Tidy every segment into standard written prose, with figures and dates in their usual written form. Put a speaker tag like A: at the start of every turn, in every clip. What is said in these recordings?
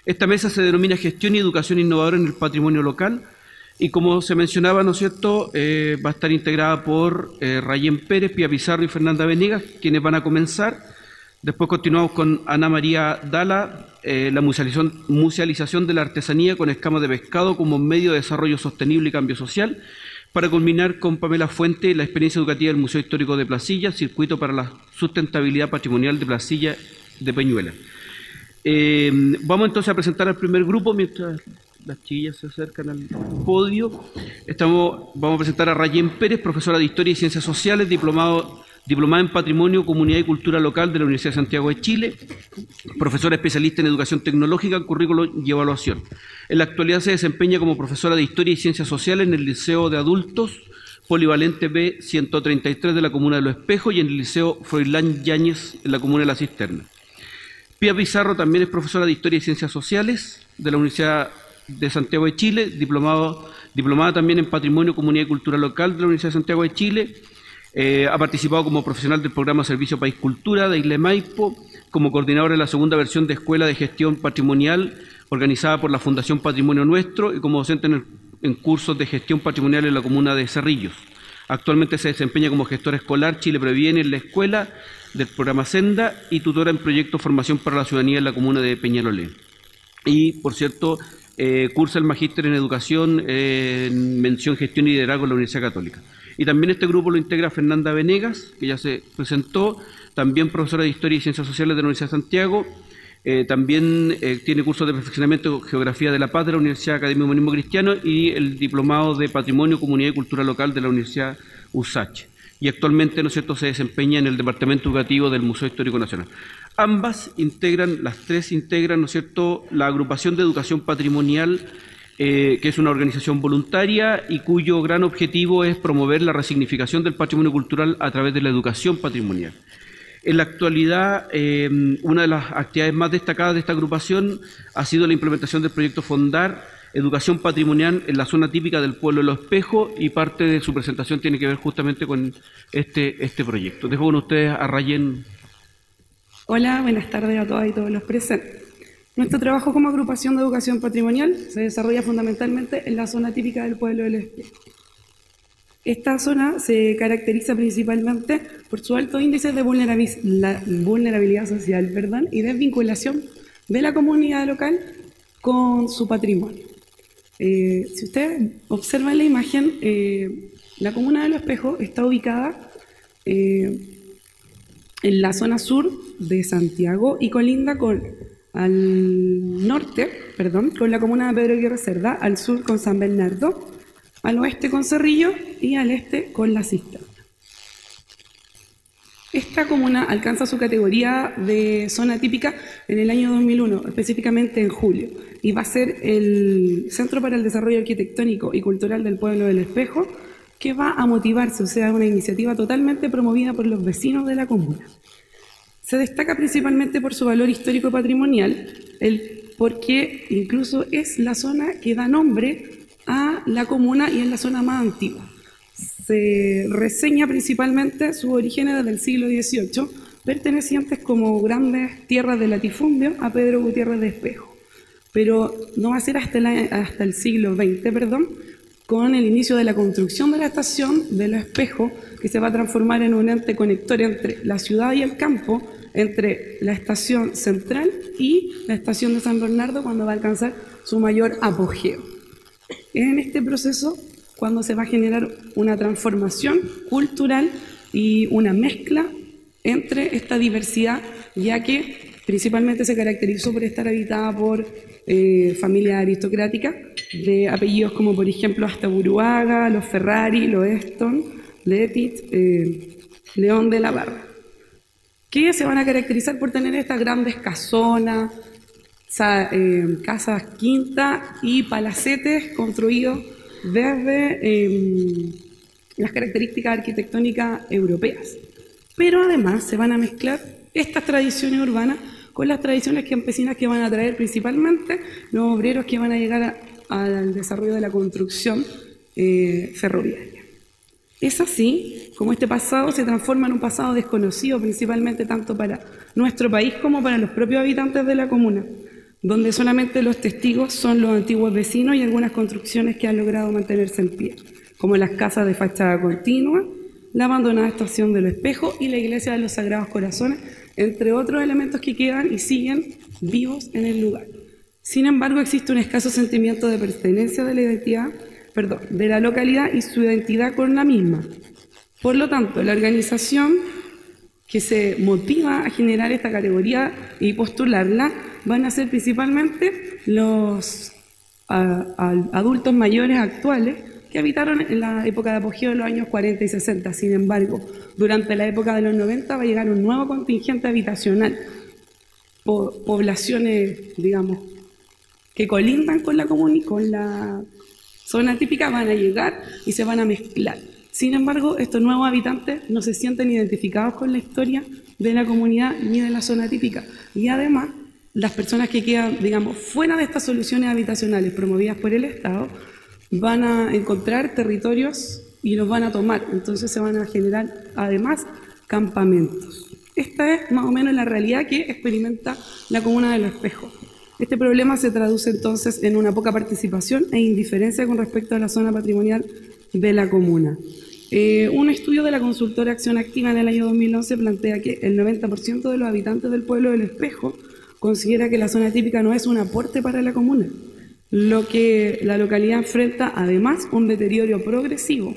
A: Esta mesa se denomina Gestión y Educación Innovadora en el Patrimonio Local y, como se mencionaba, ¿no es cierto?, va a estar integrada por Rayén Pérez, Pía Pizarro y Fernanda Venegas, quienes van a comenzar. Después continuamos con Ana María Dala, la musealización de la artesanía con escamas de pescado como medio de desarrollo sostenible y cambio social, para culminar con Pamela Fuente, la experiencia educativa del Museo Histórico de Placilla, circuito para la sustentabilidad patrimonial de Placilla de Peñuela. Vamos entonces a presentar al primer grupo mientras las chiquillas se acercan al podio. Vamos a presentar a Rayén Pérez, profesora de Historia y Ciencias Sociales, diplomada en Patrimonio, Comunidad y Cultura Local de la Universidad de Santiago de Chile, profesora especialista en Educación Tecnológica, Currículo y Evaluación. En la actualidad se desempeña como profesora de Historia y Ciencias Sociales en el Liceo de Adultos Polivalente B 133 de la Comuna de Los Espejos y en el Liceo Froilán Yáñez en la Comuna de La Cisterna. Pía Pizarro también es profesora de Historia y Ciencias Sociales de la Universidad de Santiago de Chile, diplomada también en Patrimonio, Comunidad y Cultura Local de la Universidad de Santiago de Chile. Ha participado como profesional del programa Servicio País Cultura de Isla de Maipo, como coordinadora de la segunda versión de Escuela de Gestión Patrimonial organizada por la Fundación Patrimonio Nuestro y como docente en cursos de gestión patrimonial en la comuna de Cerrillos. Actualmente se desempeña como gestora escolar Chile Previene en la escuela del programa Senda y tutora en proyecto Formación para la Ciudadanía en la comuna de Peñalolén. Y, por cierto, cursa el Magíster en Educación en Mención Gestión y Liderazgo en la Universidad Católica. Y también este grupo lo integra Fernanda Venegas, que ya se presentó, también profesora de Historia y Ciencias Sociales de la Universidad de Santiago. También tiene cursos de perfeccionamiento Geografía de la Paz de la Universidad Academia Humanismo Cristiano y el diplomado de Patrimonio, Comunidad y Cultura Local de la Universidad USACH. Y actualmente, ¿no es cierto?, se desempeña en el Departamento Educativo del Museo Histórico Nacional. Las tres integran, ¿no es cierto?, la Agrupación de Educación Patrimonial, que es una organización voluntaria y cuyo gran objetivo es promover la resignificación del patrimonio cultural a través de la educación patrimonial. En la actualidad, una de las actividades más destacadas de esta agrupación ha sido la implementación del proyecto Fondar, Educación Patrimonial en la zona típica del pueblo de Los Espejos, y parte de su presentación tiene que ver justamente con este proyecto. Dejo con ustedes a Rayén.
B: Hola, buenas tardes a todas y todos los presentes. Nuestro trabajo como agrupación de educación patrimonial se desarrolla fundamentalmente en la zona típica del pueblo de Los Espejos. Esta zona se caracteriza principalmente por su alto índice de vulnerabilidad social, y desvinculación de la comunidad local con su patrimonio. Si ustedes observan la imagen, la comuna de Los Espejos está ubicada en la zona sur de Santiago y colinda al norte, con la comuna de Pedro Aguirre Cerda, al sur con San Bernardo, al oeste con Cerrillo y al este con La Cisterna. Esta comuna alcanza su categoría de zona típica en el año 2001, específicamente en julio, y va a ser el Centro para el Desarrollo Arquitectónico y Cultural del Pueblo del Espejo, que va a motivarse, o sea, una iniciativa totalmente promovida por los vecinos de la comuna. Se destaca principalmente por su valor histórico patrimonial, porque incluso es la zona que da nombre a la comuna y es la zona más antigua. Se reseña principalmente sus orígenes desde el siglo XVIII, pertenecientes como grandes tierras de latifundio a Pedro Gutiérrez de Espejo. Pero no va a ser hasta el siglo XX, con el inicio de la construcción de la estación de Los Espejos, que se va a transformar en un ente conector entre la ciudad y el campo, entre la estación central y la estación de San Bernardo, cuando va a alcanzar su mayor apogeo. En este proceso, cuando se va a generar una transformación cultural y una mezcla entre esta diversidad, ya que principalmente se caracterizó por estar habitada por familias aristocráticas de apellidos como, por ejemplo, Astaburuaga, los Ferrari, los Eston, Letit, León de la Barra, que se van a caracterizar por tener estas grandes casonas, casas quintas y palacetes construidos desde las características arquitectónicas europeas. Pero además se van a mezclar estas tradiciones urbanas con las tradiciones campesinas que van a traer principalmente los obreros que van a llegar al desarrollo de la construcción ferroviaria. Es así como este pasado se transforma en un pasado desconocido, principalmente tanto para nuestro país como para los propios habitantes de la comuna, donde solamente los testigos son los antiguos vecinos y algunas construcciones que han logrado mantenerse en pie, como las casas de fachada continua, la abandonada estación de Los Espejos y la iglesia de los Sagrados Corazones, entre otros elementos que quedan y siguen vivos en el lugar. Sin embargo, existe un escaso sentimiento de pertenencia de la identidad, de la localidad y su identidad con la misma. Por lo tanto, la organización que se motiva a generar esta categoría y postularla van a ser principalmente los adultos mayores actuales que habitaron en la época de apogeo de los años 40 y 60. Sin embargo, durante la época de los 90 va a llegar un nuevo contingente habitacional, poblaciones, digamos, que colindan con la comuna y con la zona típica van a llegar y se van a mezclar. Sin embargo, estos nuevos habitantes no se sienten identificados con la historia de la comunidad ni de la zona típica. Y además, las personas que quedan, digamos, fuera de estas soluciones habitacionales promovidas por el Estado, van a encontrar territorios y los van a tomar. Entonces se van a generar, además, campamentos. Esta es más o menos la realidad que experimenta la comuna de Los Espejos. Este problema se traduce entonces en una poca participación e indiferencia con respecto a la zona patrimonial de la comuna. Un estudio de la consultora Acción Activa en el año 2011 plantea que el 90% de los habitantes del pueblo del Espejo considera que la zona típica no es un aporte para la comuna, lo que la localidad enfrenta además un deterioro progresivo,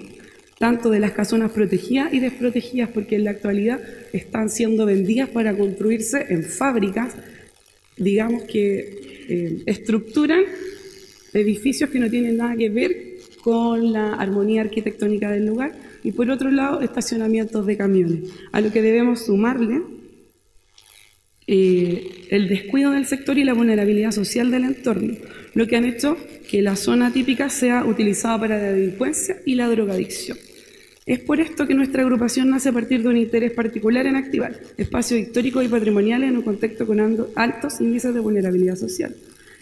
B: tanto de las casonas protegidas y desprotegidas, porque en la actualidad están siendo vendidas para construirse en fábricas, digamos que estructuran edificios que no tienen nada que ver con la armonía arquitectónica del lugar, y por otro lado estacionamientos de camiones, a lo que debemos sumarle el descuido del sector y la vulnerabilidad social del entorno, lo que han hecho que la zona típica sea utilizada para la delincuencia y la drogadicción. Es por esto que nuestra agrupación nace a partir de un interés particular en activar espacios históricos y patrimoniales en un contexto con altos índices de vulnerabilidad social.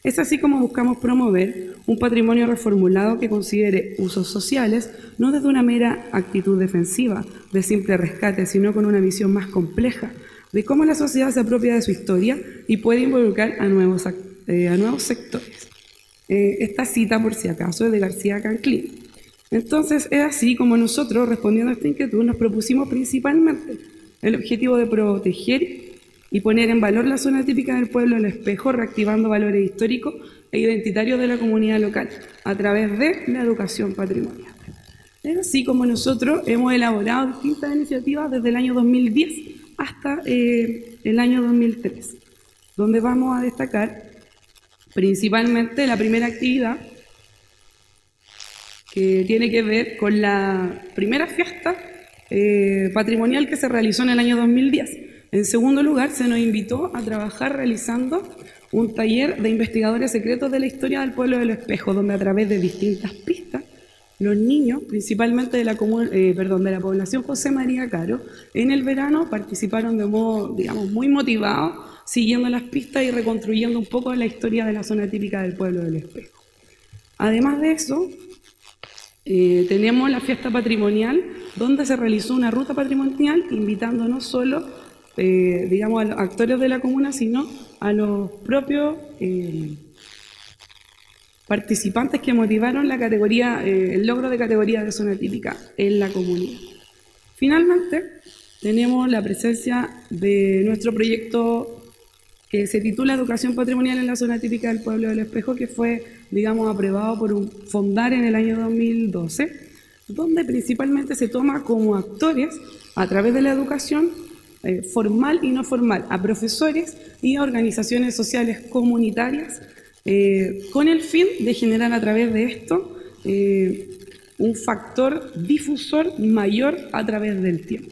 B: Es así como buscamos promover un patrimonio reformulado que considere usos sociales, no desde una mera actitud defensiva, de simple rescate, sino con una visión más compleja de cómo la sociedad se apropia de su historia y puede involucrar a nuevos sectores. Esta cita, por si acaso, es de García Canclín. Entonces, es así como nosotros, respondiendo a esta inquietud, nos propusimos principalmente el objetivo de proteger y poner en valor la zona típica del pueblo del Espejo, reactivando valores históricos e identitarios de la comunidad local a través de la educación patrimonial. Es así como nosotros hemos elaborado distintas iniciativas desde el año 2010 hasta el año 2013, donde vamos a destacar principalmente la primera actividad que tiene que ver con la primera fiesta patrimonial que se realizó en el año 2010. En segundo lugar, se nos invitó a trabajar realizando un taller de investigadores secretos de la historia del pueblo del Espejo, donde a través de distintas pistas, los niños, principalmente de la población José María Caro, en el verano participaron de modo, digamos, muy motivado, siguiendo las pistas y reconstruyendo un poco la historia de la zona típica del pueblo del Espejo. Además de eso, tenemos la fiesta patrimonial, donde se realizó una ruta patrimonial, invitando no solo digamos, a los actores de la comuna, sino a los propios participantes que motivaron la categoría, el logro de categoría de zona típica en la comunidad. Finalmente, tenemos la presencia de nuestro proyecto que se titula Educación Patrimonial en la Zona Típica del Pueblo del Espejo, que fue, digamos, aprobado por un Fondar en el año 2012, donde principalmente se toma como actores, a través de la educación, formal y no formal, a profesores y a organizaciones sociales comunitarias, con el fin de generar a través de esto un factor difusor mayor a través del tiempo.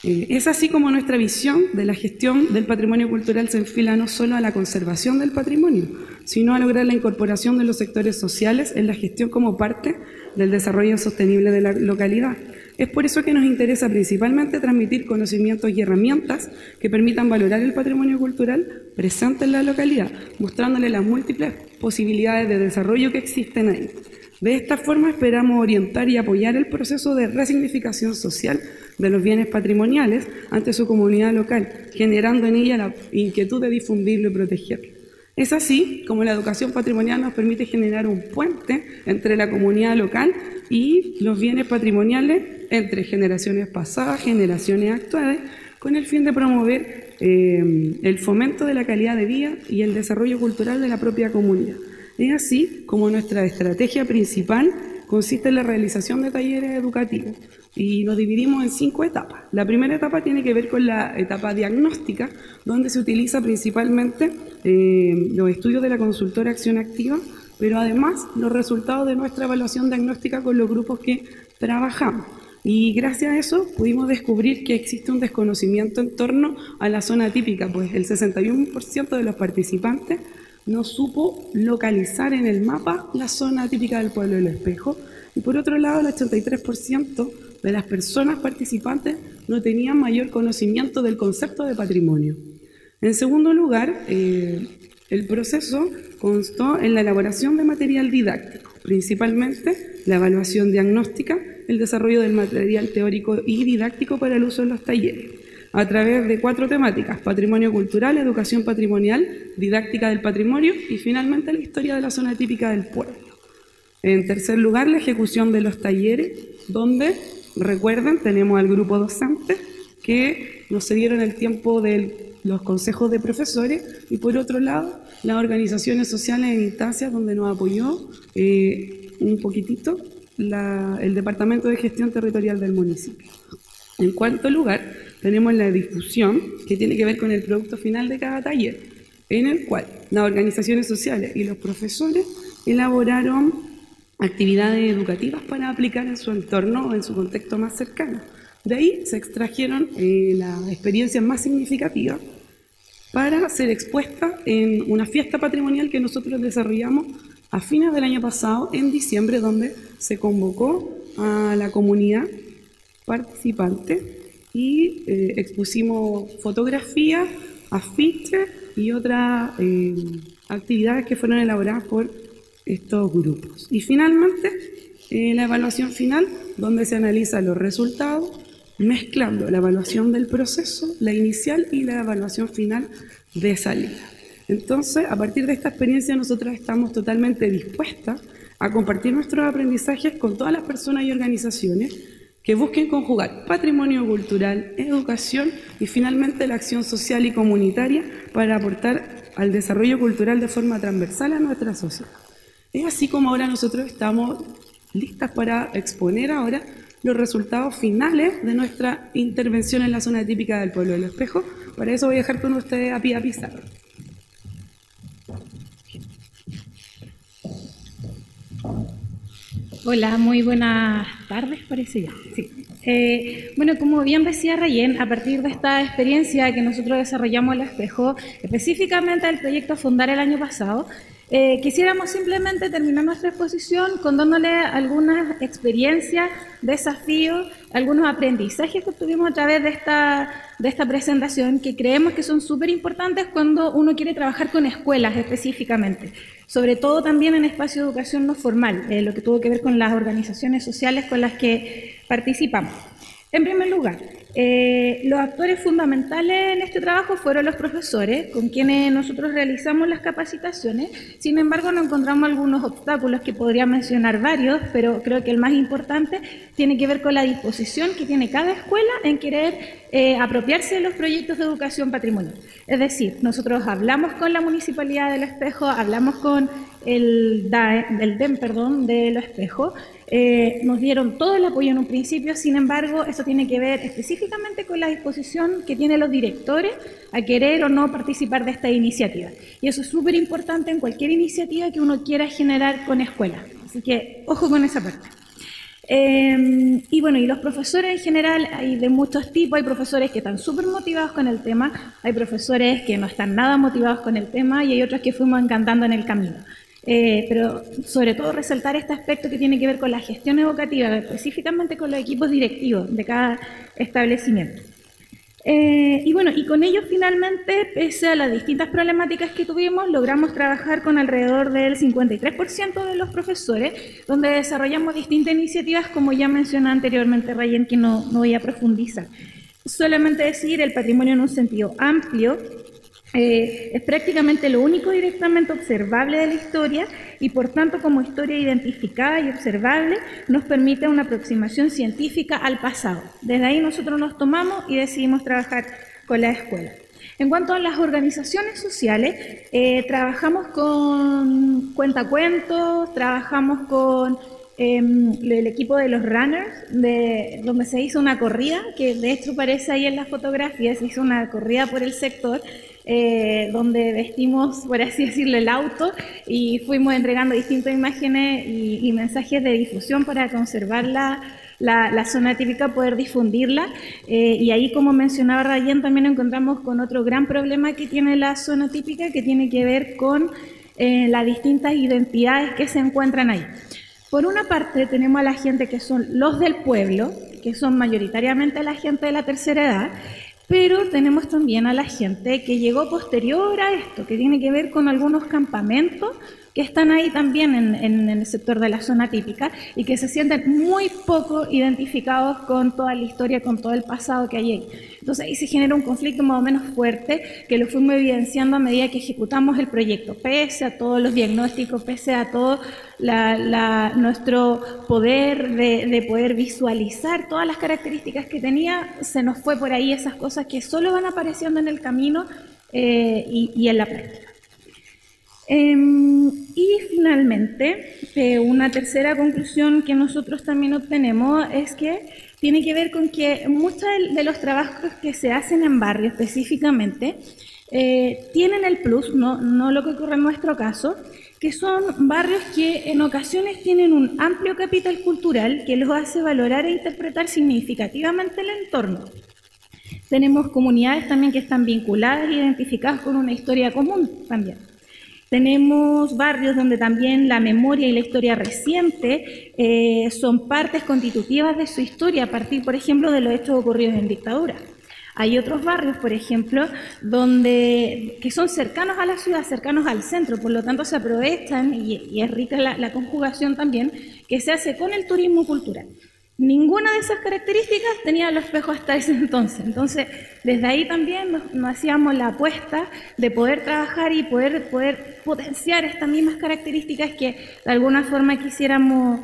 B: Es así como nuestra visión de la gestión del patrimonio cultural se enfila no solo a la conservación del patrimonio, sino a lograr la incorporación de los sectores sociales en la gestión como parte del desarrollo sostenible de la localidad. Es por eso que nos interesa principalmente transmitir conocimientos y herramientas que permitan valorar el patrimonio cultural presente en la localidad, mostrándole las múltiples posibilidades de desarrollo que existen ahí. De esta forma esperamos orientar y apoyar el proceso de resignificación social de los bienes patrimoniales ante su comunidad local, generando en ella la inquietud de difundirlo y protegerlo. Es así como la educación patrimonial nos permite generar un puente entre la comunidad local y los bienes patrimoniales entre generaciones pasadas, generaciones actuales, con el fin de promover el fomento de la calidad de vida y el desarrollo cultural de la propia comunidad. Es así como nuestra estrategia principal consiste en la realización de talleres educativos y nos dividimos en 5 etapas. La primera etapa tiene que ver con la etapa diagnóstica, donde se utiliza principalmente los estudios de la consultora Acción Activa, pero además los resultados de nuestra evaluación diagnóstica con los grupos que trabajamos. Y gracias a eso pudimos descubrir que existe un desconocimiento en torno a la zona típica, pues el 61% de los participantes no supo localizar en el mapa la zona típica del pueblo del Espejo, y por otro lado el 83% de las personas participantes no tenían mayor conocimiento del concepto de patrimonio. En segundo lugar, el proceso constó en la elaboración de material didáctico, principalmente la evaluación diagnóstica, el desarrollo del material teórico y didáctico para el uso en los talleres, a través de 4 temáticas: patrimonio cultural, educación patrimonial, didáctica del patrimonio y finalmente la historia de la zona típica del pueblo. En tercer lugar, la ejecución de los talleres, donde, recuerden, tenemos al grupo docente que nos cedieron el tiempo de los consejos de profesores y por otro lado, las organizaciones sociales en instancias donde nos apoyó un poquitito el Departamento de Gestión Territorial del municipio. En cuarto lugar, tenemos la difusión, que tiene que ver con el producto final de cada taller, en el cual las organizaciones sociales y los profesores elaboraron actividades educativas para aplicar en su entorno o en su contexto más cercano. De ahí se extrajeron las experiencias más significativas para ser expuestas en una fiesta patrimonial que nosotros desarrollamos a fines del año pasado, en diciembre, donde se convocó a la comunidad participante y expusimos fotografías, afiches y otras actividades que fueron elaboradas por estos grupos. Y finalmente, la evaluación final, donde se analizan los resultados, mezclando la evaluación del proceso, la inicial y la evaluación final de salida. Entonces, a partir de esta experiencia, nosotros estamos totalmente dispuestas a compartir nuestros aprendizajes con todas las personas y organizaciones que busquen conjugar patrimonio cultural, educación y finalmente la acción social y comunitaria para aportar al desarrollo cultural de forma transversal a nuestra sociedad. Es así como ahora nosotros estamos listas para exponer ahora los resultados finales de nuestra intervención en la zona típica del pueblo del Espejo. Para eso voy a dejar con ustedes a Pía Pizarro.
C: Hola, muy buenas tardes, parece ya. Sí. Bueno, como bien decía Rayén, a partir de esta experiencia que nosotros desarrollamos en el Espejo, específicamente el proyecto Fundar el año pasado, quisiéramos simplemente terminar nuestra exposición contándole algunas experiencias, desafíos, algunos aprendizajes que obtuvimos a través de esta presentación, que creemos que son súper importantes cuando uno quiere trabajar con escuelas específicamente, sobre todo también en espacio de educación no formal, lo que tuvo que ver con las organizaciones sociales con las que participamos. En primer lugar, los actores fundamentales en este trabajo fueron los profesores, con quienes nosotros realizamos las capacitaciones. Sin embargo, nos encontramos algunos obstáculos que podría mencionar varios, pero creo que el más importante tiene que ver con la disposición que tiene cada escuela en querer apropiarse de los proyectos de educación patrimonial. Es decir, nosotros hablamos con la Municipalidad del Espejo, hablamos con el DEM de Los Espejos, nos dieron todo el apoyo en un principio. Sin embargo, eso tiene que ver específicamente con la disposición que tienen los directores a querer o no participar de esta iniciativa. Y eso es súper importante en cualquier iniciativa que uno quiera generar con escuelas. Así que, ojo con esa parte. Y bueno, y los profesores en general hay de muchos tipos. Hay profesores que están súper motivados con el tema, hay profesores que no están nada motivados con el tema y hay otros que fuimos encantando en el camino. pero sobre todo resaltar este aspecto que tiene que ver con la gestión educativa, específicamente con los equipos directivos de cada establecimiento. Y bueno, y con ello finalmente, pese a las distintas problemáticas que tuvimos, logramos trabajar con alrededor del 53% de los profesores, donde desarrollamos distintas iniciativas, como ya mencioné anteriormente, Rayen, que no voy a profundizar. Solamente decir, el patrimonio en un sentido amplio es prácticamente lo único directamente observable de la historia y por tanto como historia identificada y observable nos permite una aproximación científica al pasado. Desde ahí nosotros nos tomamos y decidimos trabajar con la escuela. En cuanto a las organizaciones sociales, trabajamos con cuentacuentos, trabajamos con el equipo de los runners, donde se hizo una corrida, que de hecho aparece ahí en la fotografía, se hizo una corrida por el sector, donde vestimos, por así decirlo, el auto y fuimos entregando distintas imágenes y mensajes de difusión para conservar la zona típica, poder difundirla. Y ahí, como mencionaba Rayen, también nos encontramos con otro gran problema que tiene la zona típica, que tiene que ver con las distintas identidades que se encuentran ahí. Por una parte tenemos a la gente que son los del pueblo, que son mayoritariamente la gente de la tercera edad, pero tenemos también a la gente que llegó posterior a esto, que tiene que ver con algunos campamentos que están ahí también en el sector de la zona típica y que se sienten muy poco identificados con toda la historia, con todo el pasado que hay ahí. Entonces ahí se genera un conflicto más o menos fuerte que lo fuimos evidenciando a medida que ejecutamos el proyecto, pese a todos los diagnósticos, pese a todo nuestro poder de poder visualizar todas las características que tenía, se nos fue por ahí esas cosas que solo van apareciendo en el camino y en la práctica. Y finalmente, una tercera conclusión que nosotros también obtenemos es que tiene que ver con que muchos de los trabajos que se hacen en barrio específicamente tienen el plus, no lo que ocurre en nuestro caso, que son barrios que en ocasiones tienen un amplio capital cultural que los hace valorar e interpretar significativamente el entorno. Tenemos comunidades también que están vinculadas e identificadas con una historia común también. Tenemos barrios donde también la memoria y la historia reciente son partes constitutivas de su historia, a partir, por ejemplo, de los hechos ocurridos en dictadura. Hay otros barrios, por ejemplo, que son cercanos a la ciudad, cercanos al centro, por lo tanto se aprovechan, y es rica la conjugación también, que se hace con el turismo cultural. Ninguna de esas características tenía los espejos hasta ese entonces. Entonces, desde ahí también nos hacíamos la apuesta de poder trabajar y poder potenciar estas mismas características que de alguna forma quisiéramos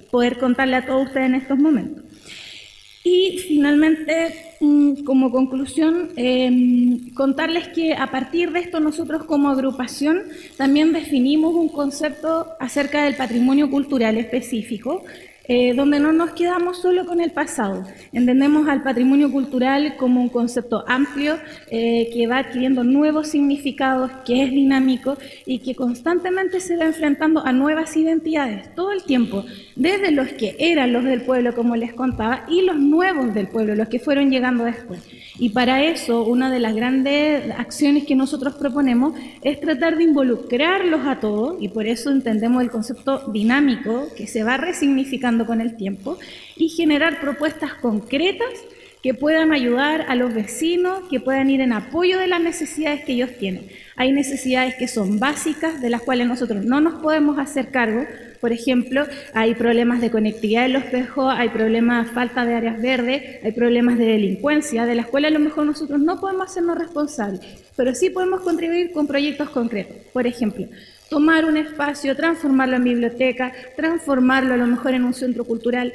C: poder contarle a todos ustedes en estos momentos. Y finalmente, como conclusión, contarles que a partir de esto nosotros como agrupación también definimos un concepto acerca del patrimonio cultural específico, donde no nos quedamos solo con el pasado. Entendemos al patrimonio cultural como un concepto amplio que va adquiriendo nuevos significados, que es dinámico y que constantemente se va enfrentando a nuevas identidades todo el tiempo, desde los que eran los del pueblo, como les contaba, y los nuevos del pueblo, los que fueron llegando después. Y para eso, una de las grandes acciones que nosotros proponemos es tratar de involucrarlos a todos, y por eso entendemos el concepto dinámico, que se va resignificando con el tiempo, y generar propuestas concretas que puedan ayudar a los vecinos, que puedan ir en apoyo de las necesidades que ellos tienen. Hay necesidades que son básicas, de las cuales nosotros no nos podemos hacer cargo. Por ejemplo, hay problemas de conectividad en los espejos, hay problemas de falta de áreas verdes, hay problemas de delincuencia, de las cuales a lo mejor nosotros no podemos hacernos responsables, pero sí podemos contribuir con proyectos concretos. Por ejemplo, tomar un espacio, transformarlo en biblioteca, transformarlo a lo mejor en un centro cultural,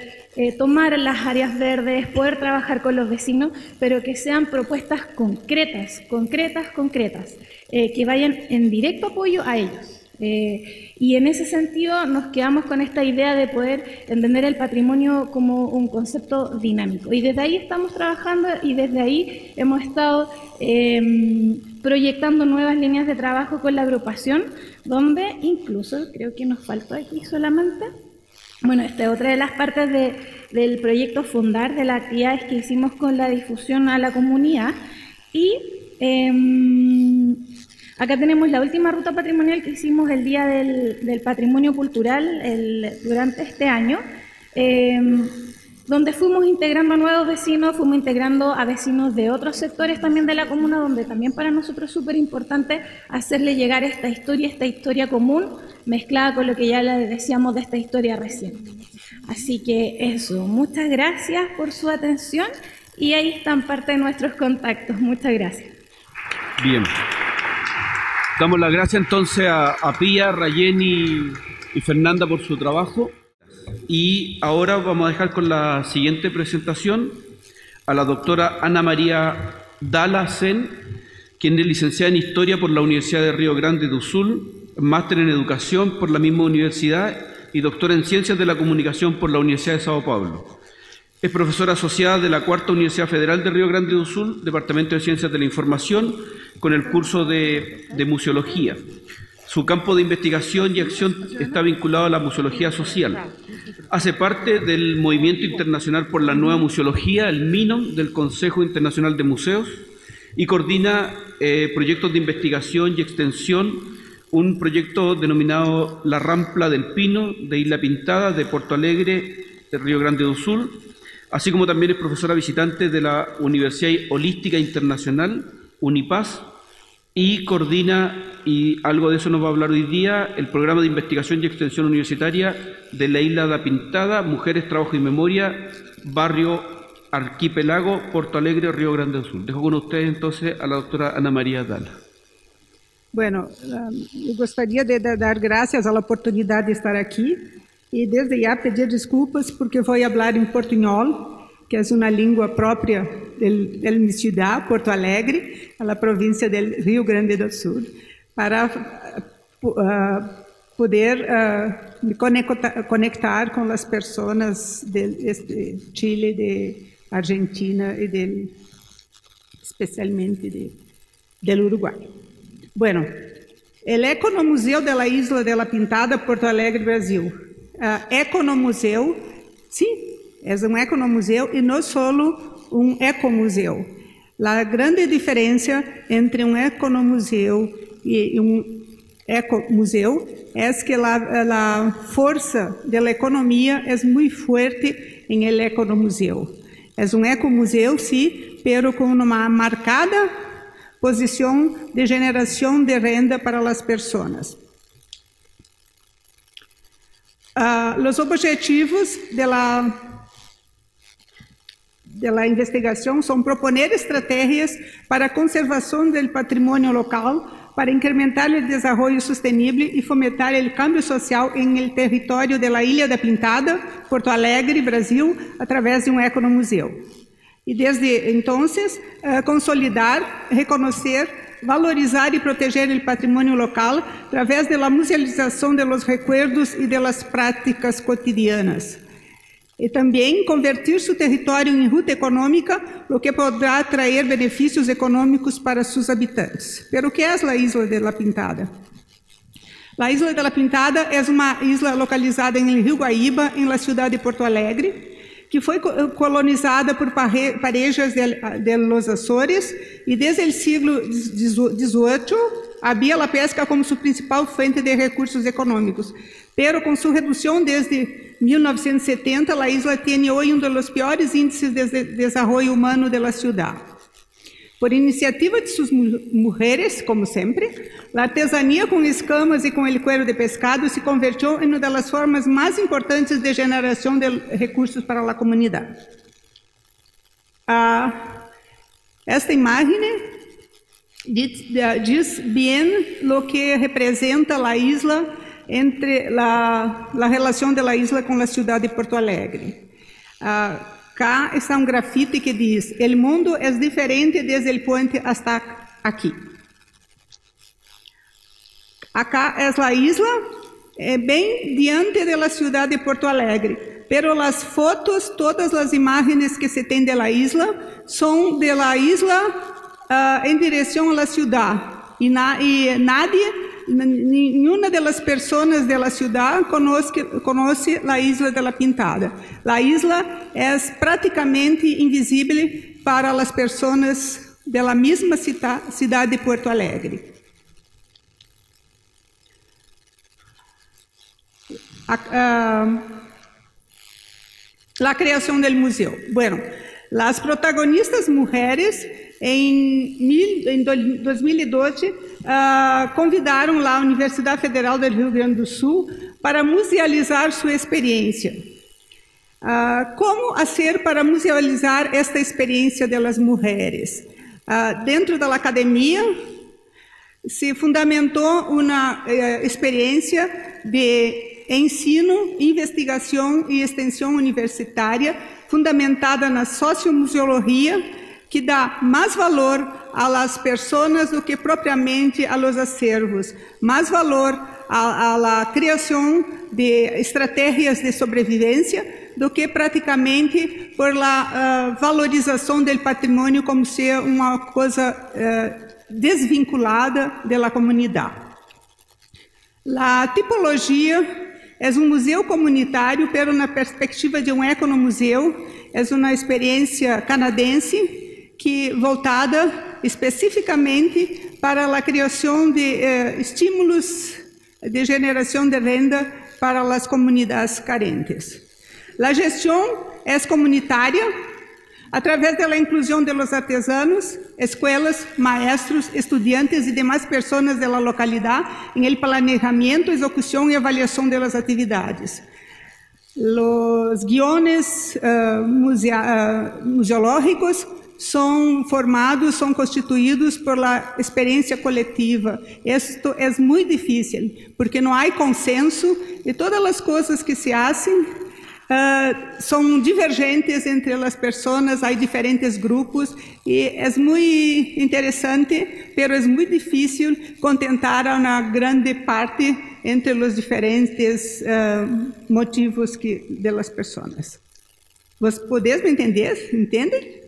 C: tomar las áreas verdes, poder trabajar con los vecinos, pero que sean propuestas concretas, que vayan en directo apoyo a ellos. Y en ese sentido nos quedamos con esta idea de poder entender el patrimonio como un concepto dinámico. Y desde ahí estamos trabajando y desde ahí hemos estado proyectando nuevas líneas de trabajo con la agrupación, donde incluso, creo que nos faltó aquí solamente, bueno, esta es otra de las partes del proyecto Fundar, de las actividades que hicimos con la difusión a la comunidad. Y Acá tenemos la última ruta patrimonial que hicimos el Día del Patrimonio Cultural durante este año, donde fuimos integrando a nuevos vecinos, fuimos integrando a vecinos de otros sectores también de la comuna, donde también para nosotros es súper importante hacerle llegar esta historia común, mezclada con lo que ya le decíamos de esta historia reciente. Así que eso, muchas gracias por su atención y ahí están parte de nuestros contactos. Muchas gracias.
A: Bien. Damos las gracias entonces a Pía, Rayén y Fernanda por su trabajo. Y ahora vamos a dejar con la siguiente presentación a la doctora Ana María Dala Sen, quien es licenciada en Historia por la Universidad de Río Grande do Sul, máster en Educación por la misma universidad y doctora en Ciencias de la Comunicación por la Universidad de Sao Paulo. Es profesora asociada de la Cuarta Universidad Federal de Río Grande do Sul, Departamento de Ciencias de la Información, con el curso de Museología. Su campo de investigación y acción está vinculado a la museología social. Hace parte del Movimiento Internacional por la Nueva Museología, el MINOM, del Consejo Internacional de Museos, y coordina proyectos de investigación y extensión, un proyecto denominado La Rampla del Pino, de Isla Pintada, de Porto Alegre, de Río Grande do Sul, así como también es profesora visitante de la Universidad Holística Internacional, UNIPAS, y coordina, y algo de eso nos va a hablar hoy día, el programa de investigación y extensión universitaria de la Isla da Pintada, Mujeres, Trabajo y Memoria, Barrio Arquipelago, Porto Alegre, Río Grande do Sul. Dejo con ustedes entonces a la doctora Ana María Dala.
D: Bueno, eu gostaria de dar graças à oportunidade de estar aqui e desde já pedir desculpas porque vou falar em portunhol, que é uma língua própria da minha cidade, Porto Alegre, na província do Rio Grande do Sul, para poder me conectar com as pessoas de Chile, de Argentina e especialmente do Uruguai. Bueno, el Economuseu de la Isla de la Pintada, Porto Alegre, Brasil. Economuseu, sim, é um economuseu e não só um ecomuseu. A grande diferença entre um economuseu e um ecomuseu é que a força da economia é muito forte em el economuseu. É um ecomuseu, sim, pero com uma marcada posição de geração de renda para as pessoas. Os objetivos da investigação são proponer estratégias para a conservação do patrimônio local, para incrementar o desenvolvimento sustentável e fomentar o cambio social em el território da Ilha da Pintada, Porto Alegre, Brasil, através de um economuseu. E desde então, consolidar, reconhecer, valorizar e proteger o patrimônio local através da musealização dos recuerdos e das práticas cotidianas. E também convertir seu território em ruta econômica, o que poderá trazer benefícios econômicos para seus habitantes. Pero o que é a Isla de la Pintada? A Isla de la Pintada é uma isla localizada em Rio Guaíba, em la cidade de Porto Alegre, que foi colonizada por parejas de los Açores e desde o século XVIII havia a pesca como sua principal fonte de recursos econômicos. Pero com sua redução desde 1970, a isla tem hoje dos piores índices de desenvolvimento humano da cidade. Por iniciativa de suas mulheres, como sempre, a artesania com escamas e com o cuero de pescado se convertiu em uma das formas mais importantes de geração de recursos para a comunidade. Esta imagem diz bem o que representa a isla entre a relação da isla com a cidade de Porto Alegre. Cá está um grafite que diz: "El mundo é diferente desde el puente hasta aqui." Acá é a isla, bem diante da cidade de Porto Alegre, pero as fotos, todas as imagens que se tem da isla, são da isla em direção à cidade. E nenhuma das pessoas da cidade conhece a Isla de la Pintada. A isla é praticamente invisível para as pessoas da mesma cidade de Porto Alegre. la creación del museo. Bueno, las protagonistas mujeres em 2012 convidaram lá a Universidade Federal do Rio Grande do Sul para musealizar sua experiência. Como fazer para musealizar esta experiência das mulheres? Dentro da academia, se fundamentou uma experiência de ensino, investigação e extensão universitária fundamentada na sociomuseologia, que dá mais valor às pessoas do que propriamente aos acervos, mais valor à criação de estratégias de sobrevivência do que praticamente por la valorização do patrimônio como ser uma coisa desvinculada da comunidade. A tipologia é um museu comunitário, pero na perspectiva de um economuseu, é uma experiência canadense que voltada especificamente para a criação de estímulos de geração de renda para as comunidades carentes. A gestão é comunitária, através da inclusão de los artesanos, escolas, maestros, estudantes e demais pessoas da localidade em el planejamento, execução e avaliação das atividades. Os guiones museológicos são constituídos por la experiência coletiva. Isto é muito difícil, porque não há consenso e todas as coisas que se fazem são divergentes entre as pessoas, há diferentes grupos e é muito interessante, mas é muito difícil contentar a uma grande parte entre os diferentes motivos das pessoas. Vocês podem me entender? Entendem?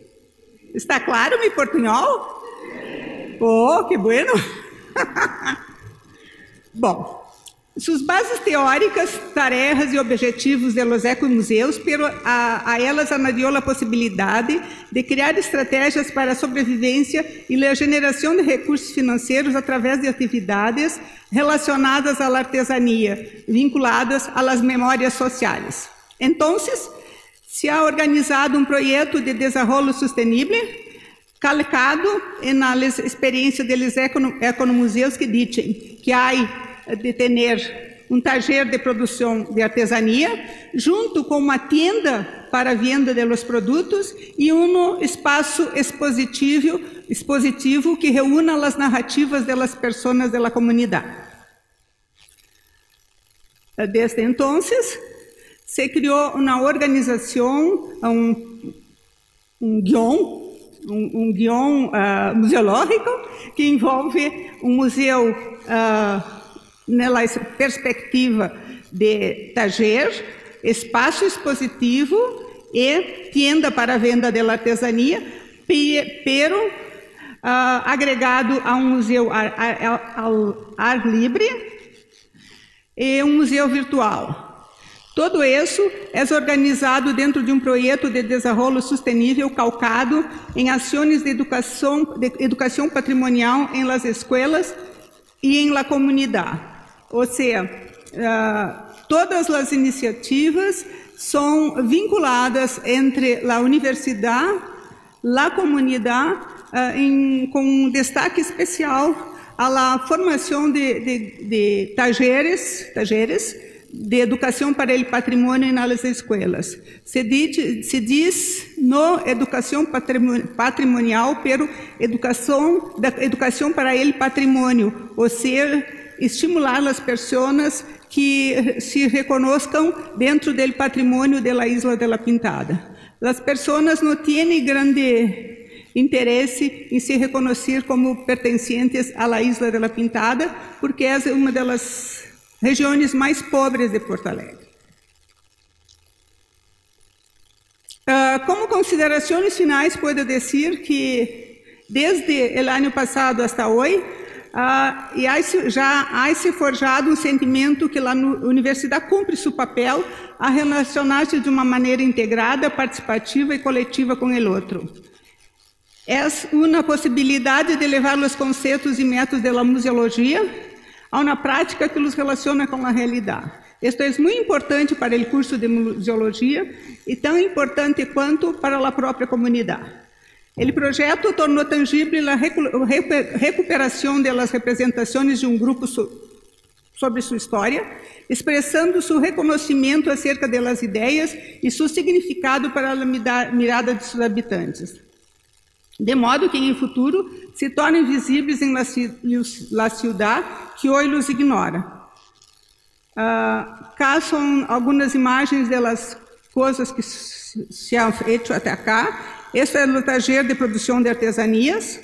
D: Está claro mi portunhol? Oh, que bueno! Bom, suas bases teóricas, tarefas e objetivos de los ecomuseus, pero a elas añadió a possibilidade de criar estratégias para a sobrevivência e a geração de recursos financeiros através de atividades relacionadas à artesania, vinculadas às memórias sociais. Então, se ha organizado projeto de desenvolvimento sustentável calcado na experiência dos economuseus que dizem que há de ter taller de produção de artesania, junto com uma tienda para venda de los produtos e espaço expositivo que reúna as narrativas das pessoas da comunidade. Desde então, se criou uma organização, um guion museológico que envolve museu na perspectiva de taller, espaço expositivo e tienda para venda de artesania, pero agregado a museu ao ar livre e museu virtual. Todo isso é organizado dentro de projeto de desenvolvimento sustentável calcado em ações de educação patrimonial em las escolas e em la comunidade. Ou seja, todas as iniciativas são vinculadas entre a universidade, a comunidade, com destaque especial à formação de talleres de educação para o patrimônio nas escolas. Se diz no educação patrimonial, pero educação para o patrimônio, ou seja, estimular as pessoas que se reconozcam dentro do patrimônio da Isla de la Pintada. As pessoas não têm grande interesse em se reconhecer como pertencentes à Isla de la Pintada, porque é uma das regiões mais pobres de Porto Alegre. Como considerações finais, posso dizer que desde o ano passado até hoje, já há se forjado sentimento que a universidade cumpre seu papel a relacionar-se de uma maneira integrada, participativa e coletiva com o outro. É uma possibilidade de levar os conceitos e métodos da museologia a uma prática que os relaciona com a realidade. Esto es muy importante para el curso de museología y tan importante cuanto para la propia comunidad. El proyecto tornó tangible la recuperación de las representaciones de un grupo sobre su historia, expresando su reconocimiento acerca de las ideas y su significado para la mirada de sus habitantes. De modo que en el futuro se tornem visíveis en la ciudad que hoy los ignora. Cá são algumas imagens das coisas que se han hecho até acá. Este é o taller de produção de artesanias,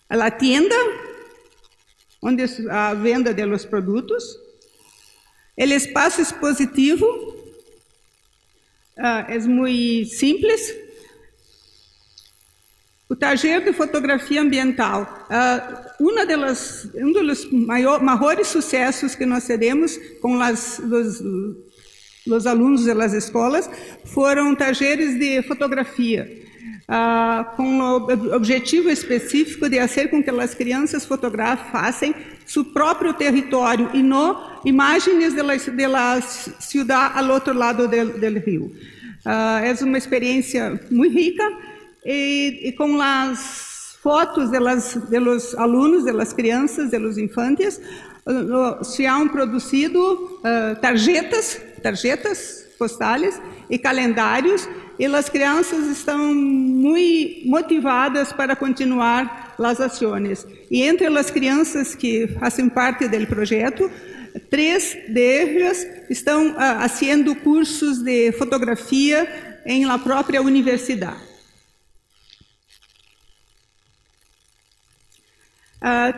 D: a tienda, onde a venda de los produtos, o espaço expositivo, é muito simples. O taller de fotografia ambiental, um dos maiores sucessos que nós teremos com os alunos das escolas foram talleres de fotografia, com o objetivo específico de fazer com que as crianças fotografassem seu próprio território e não imagens da cidade ao outro lado do rio. É uma experiência muito rica. E com as fotos de los alunos, de las crianças, de los infantes, se han produzido tarjetas postales e calendários, e as crianças estão muito motivadas para continuar as ações. E entre as crianças que fazem parte do projeto, 3 delas estão fazendo cursos de fotografia em la própria universidade.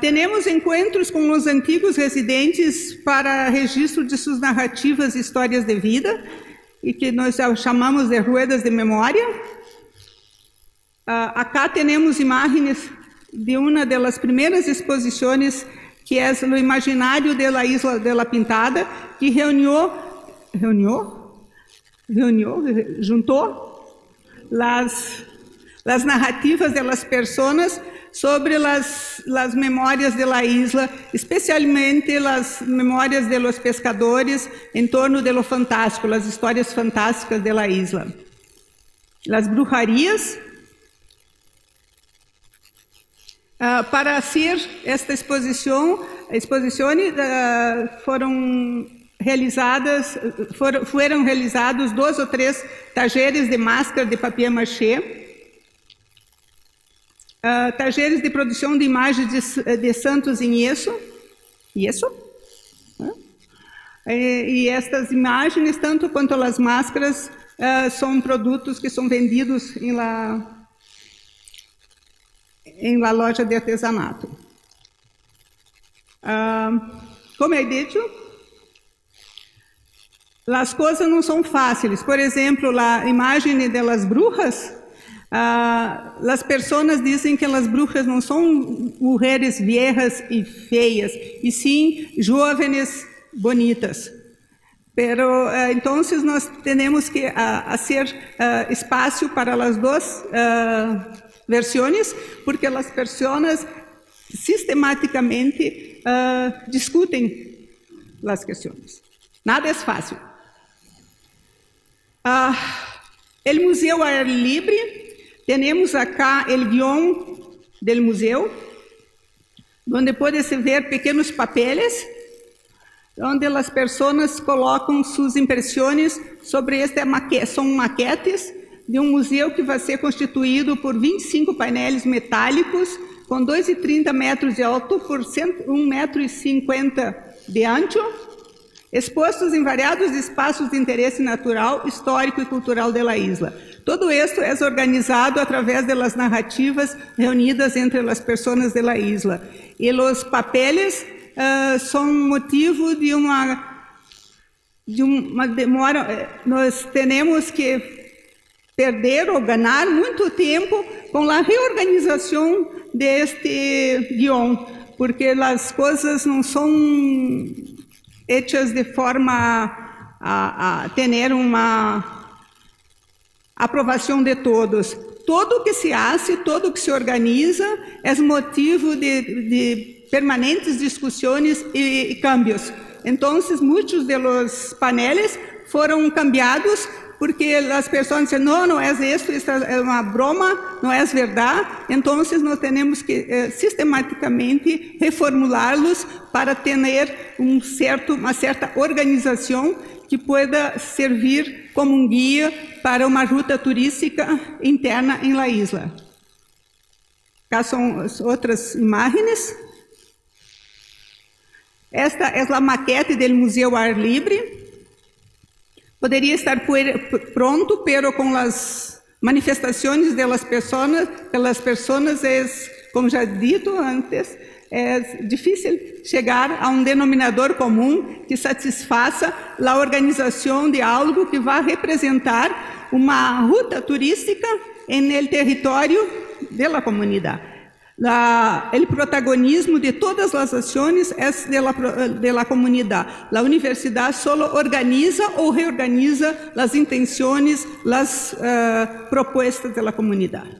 D: Temos encontros com os antigos residentes para registro de suas narrativas e histórias de vida, e que nós chamamos de ruedas de memória. Acá temos imagens de uma das primeiras exposições, que é o imaginário da Isla de la Pintada, que juntou as narrativas das pessoas sobre as memórias de la isla, especialmente as memórias de los pescadores em torno de lo fantástico, as histórias fantásticas de la isla. As brujarias. Para fazer esta exposição foram realizados 2 ou 3 talleres de máscara de papier-mâché, talleres de produção de imagens de santos em yeso. E estas imagens, tanto quanto as máscaras, são produtos que são vendidos em la loja de artesanato. Como é dito, as coisas não são fáceis. Por exemplo, a imagem de las brujas. As pessoas dizem que as bruxas não são mulheres viejas e feias, e sim jovens bonitas. Pero então nós temos que fazer espaço para as 2 versões, porque as pessoas sistematicamente discutem as questões. Nada é fácil. O museu ao ar livre. Temos acá o guião do museu, onde pode-se ver pequenos papeles, onde as pessoas colocam suas impressões sobre esta maquete. São maquetes de um museu que vai ser constituído por 25 painéis metálicos, com 2,30 metros de alto por 1,50 metro de ancho, expostos em variados espaços de interesse natural, histórico e cultural da isla. Todo esto é organizado através das narrativas reunidas entre as pessoas da isla. E os papeles são motivo de uma demora. Nós temos que perder ou ganhar muito tempo com a reorganização deste guião, porque as coisas não são hechas de forma a ter uma aprovação de todos. Todo o que se hace, todo o que se organiza é motivo de permanentes discussões e cambios. Entonces, muchos de los paneles fueron cambiados porque as pessoas dizem, não é isso, isso é uma broma, não é verdade. Então, nós temos que sistematicamente reformulá-los para ter uma certa organização que pueda servir como um guia para uma ruta turística interna em la isla. Cá são as outras imagens. Esta é a maquete do Museu Ar Livre. Poderia estar pronto, pero com as manifestações das pessoas, como já dito antes, é difícil chegar a um denominador comum que satisfaça a organização de algo que vai representar uma ruta turística no território da comunidade. O protagonismo de todas as ações é da comunidade. A universidade só organiza ou reorganiza as intenções, as propostas da comunidade.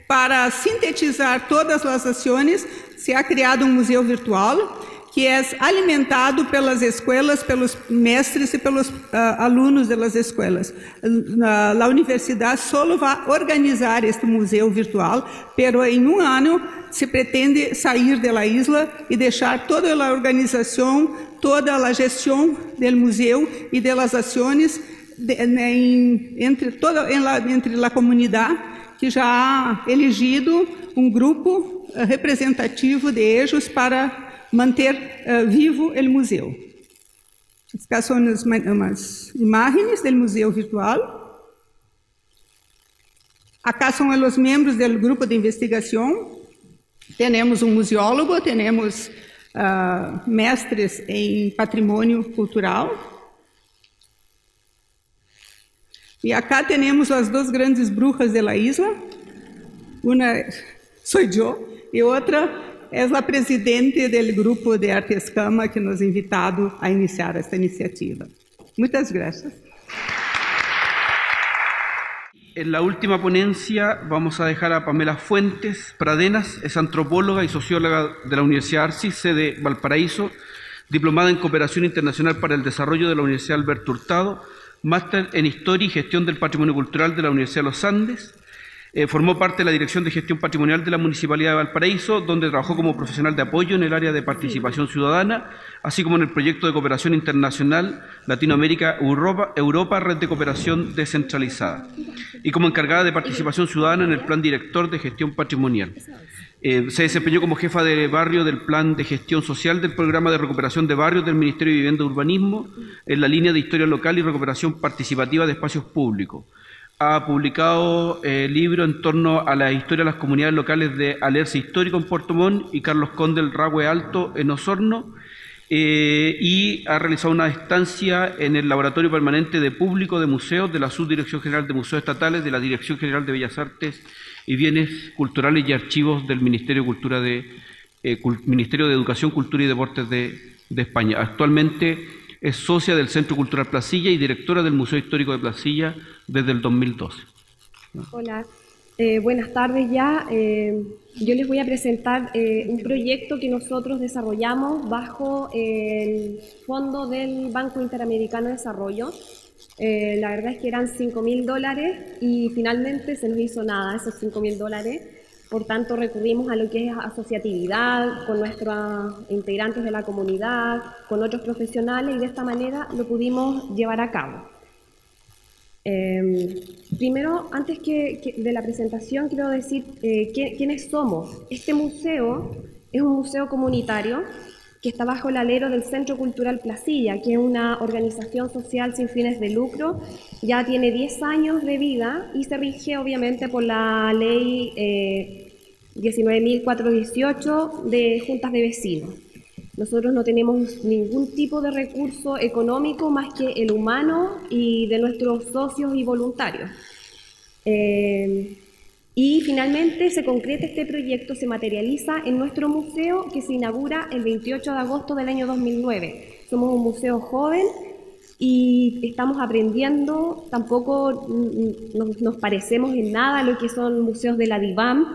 D: Para sintetizar todas as ações, se ha criado um museu virtual que é alimentado pelas escolas, pelos mestres e pelos alunos das escolas. A universidade só vai organizar este museu virtual, pero em um ano se pretende sair da isla e deixar toda a organização, toda a gestão do museu e das ações entre a comunidade, que já ha elegido um grupo representativo de ellos para manter vivo o museu. Estas são umas imagens do museu virtual. Acá são os membros do grupo de investigação. Temos um museólogo, temos mestres em patrimônio cultural. E acá temos as duas grandes bruxas da isla. Uma sou eu e outra é a presidente do grupo de Artescama que nos ha invitado a iniciar esta iniciativa. Muchas gracias.
A: En la última ponencia vamos a dejar a Pamela Fuentes Pradenas, es antropóloga y socióloga de la Universidad Arcis, sede Valparaíso, diplomada en Cooperación Internacional para el Desarrollo de la Universidad Alberto Hurtado, máster en Historia y Gestión del Patrimonio Cultural de la Universidad de los Andes. Formó parte de la Dirección de Gestión Patrimonial de la Municipalidad de Valparaíso, donde trabajó como profesional de apoyo en el área de participación ciudadana, así como en el proyecto de cooperación internacional Latinoamérica-Europa, Red de Cooperación Descentralizada, y como encargada de participación ciudadana en el Plan Director de Gestión Patrimonial. Se desempeñó como jefa de barrio del Plan de Gestión Social del Programa de Recuperación de Barrios del Ministerio de Vivienda y Urbanismo, en la línea de Historia Local y Recuperación Participativa de Espacios Públicos. Ha publicado libros en torno a la historia de las comunidades locales de Alerce Histórico en Puerto Montt y Carlos Conde del Rahue Alto en Osorno, y ha realizado una estancia en el Laboratorio Permanente de Público de Museos de la Subdirección General de Museos Estatales de la Dirección General de Bellas Artes y Bienes Culturales y Archivos del Ministerio de Educación, Cultura y Deportes de España. Actualmente es socia del Centro Cultural Placilla y directora del Museo Histórico de Placilla desde el 2012.
E: Hola, buenas tardes ya. Yo les voy a presentar un proyecto que nosotros desarrollamos bajo el fondo del Banco Interamericano de Desarrollo. La verdad es que eran $5.000 y finalmente se nos hizo nada esos $5.000. Por tanto, recurrimos a lo que es asociatividad, con nuestros integrantes de la comunidad, con otros profesionales, y de esta manera lo pudimos llevar a cabo. Primero, antes de la presentación, quiero decir quiénes somos. Este museo es un museo comunitario que está bajo el alero del Centro Cultural Placilla, que es una organización social sin fines de lucro. Ya tiene 10 años de vida y se rige obviamente por la ley 19.418 de juntas de vecinos. Nosotros no tenemos ningún tipo de recurso económico más que el humano y de nuestros socios y voluntarios. Y finalmente se concreta este proyecto, se materializa en nuestro museo que se inaugura el 28 de agosto del año 2009. Somos un museo joven y estamos aprendiendo, tampoco nos parecemos en nada a lo que son museos de la DIVAM.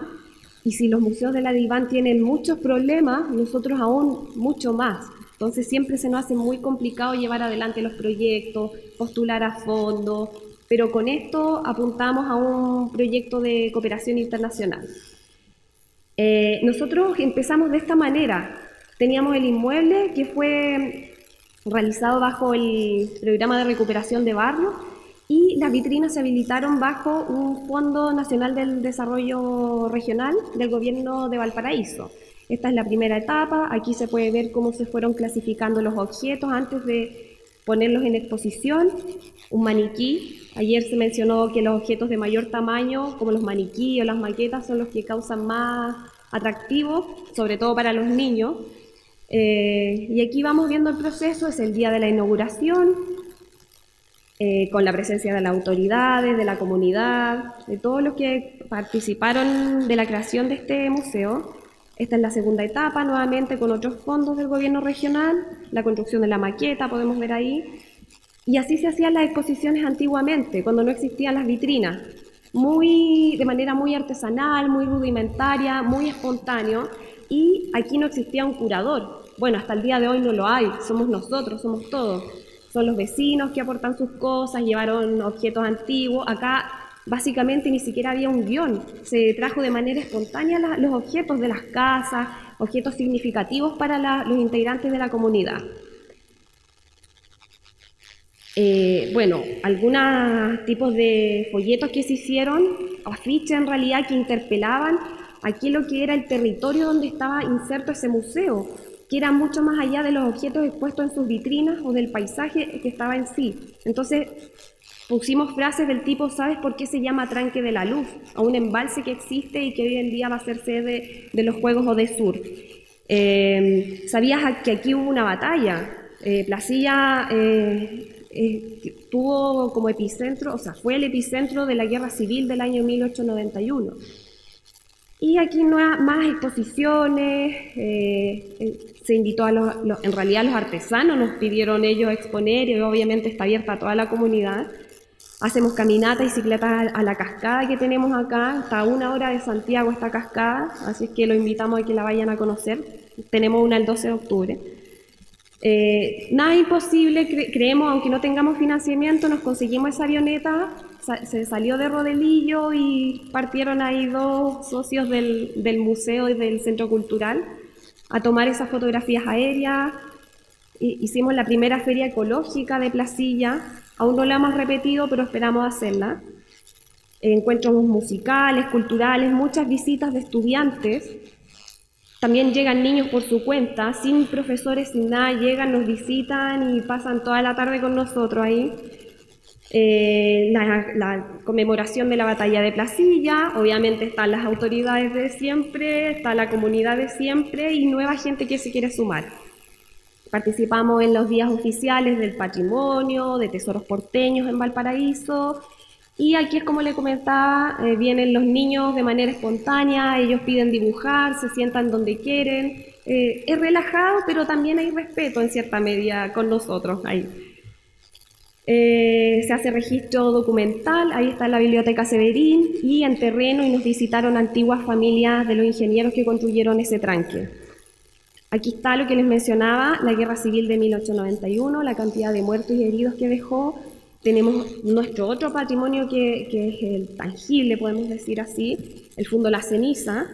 E: Y si los museos de la DIVAN tienen muchos problemas, nosotros aún mucho más. Entonces siempre se nos hace muy complicado llevar adelante los proyectos, postular a fondos, pero con esto apuntamos a un proyecto de cooperación internacional. Nosotros empezamos de esta manera. Teníamos el inmueble que fue realizado bajo el programa de recuperación de barrios y las vitrinas se habilitaron bajo un Fondo Nacional del Desarrollo Regional del Gobierno de Valparaíso. Esta es la primera etapa. Aquí se puede ver cómo se fueron clasificando los objetos antes de ponerlos en exposición. Un maniquí. Ayer se mencionó que los objetos de mayor tamaño, como los maniquí o las maquetas, son los que causan más atractivo, sobre todo para los niños. Y aquí vamos viendo el proceso. Es el día de la inauguración, con la presencia de las autoridades, de la comunidad, de todos los que participaron de la creación de este museo. Esta es la segunda etapa, nuevamente con otros fondos del gobierno regional, la construcción de la maqueta, podemos ver ahí. Y así se hacían las exposiciones antiguamente, cuando no existían las vitrinas, de manera muy artesanal, muy rudimentaria, muy espontáneo, y aquí no existía un curador. Bueno, hasta el día de hoy no lo hay, somos nosotros, somos todos. Son los vecinos que aportan sus cosas, llevaron objetos antiguos. Acá básicamente ni siquiera había un guión, se trajo de manera espontánea los objetos de las casas, objetos significativos para los integrantes de la comunidad. Bueno, algunos tipos de folletos que se hicieron, afiches en realidad que interpelaban aquí lo que era el territorio donde estaba inserto ese museo, que era mucho más allá de los objetos expuestos en sus vitrinas o del paisaje que estaba en sí. Entonces pusimos frases del tipo: ¿sabes por qué se llama Tranque de la Luz? A un embalse que existe y que hoy en día va a ser sede de los Juegos Odesur. ¿Sabías que aquí hubo una batalla? Placilla tuvo como epicentro, o sea, fue el epicentro de la Guerra Civil del año 1891. Y aquí no hay más exposiciones, se invitó en realidad los artesanos, nos pidieron ellos exponer y obviamente está abierta a toda la comunidad. Hacemos caminatas y cicletas a la cascada que tenemos acá, está a 1 hora de Santiago esta cascada, así es que lo invitamos a que la vayan a conocer. Tenemos una el 12 de octubre. Nada imposible, creemos, aunque no tengamos financiamiento, nos conseguimos esa avioneta, se salió de Rodelillo y partieron ahí 2 socios del museo y del centro cultural a tomar esas fotografías aéreas. Hicimos la primera feria ecológica de Placilla, aún no la hemos repetido, pero esperamos hacerla. Encuentros musicales, culturales, muchas visitas de estudiantes. También llegan niños por su cuenta, sin profesores, sin nada, llegan, nos visitan y pasan toda la tarde con nosotros ahí. La conmemoración de la batalla de Placilla, obviamente están las autoridades de siempre, está la comunidad de siempre y nueva gente que se quiere sumar. Participamos en los días oficiales del patrimonio, de tesoros porteños en Valparaíso. Y aquí es como le comentaba, vienen los niños de manera espontánea, ellos piden dibujar, se sientan donde quieren. Es relajado, pero también hay respeto en cierta medida con nosotros ahí. Se hace registro documental, ahí está la Biblioteca Severín, y en terreno y nos visitaron antiguas familias de los ingenieros que construyeron ese tranque. Aquí está lo que les mencionaba, la Guerra Civil de 1891, la cantidad de muertos y heridos que dejó. Tenemos nuestro otro patrimonio que es el tangible, podemos decir así, el Fundo La Ceniza,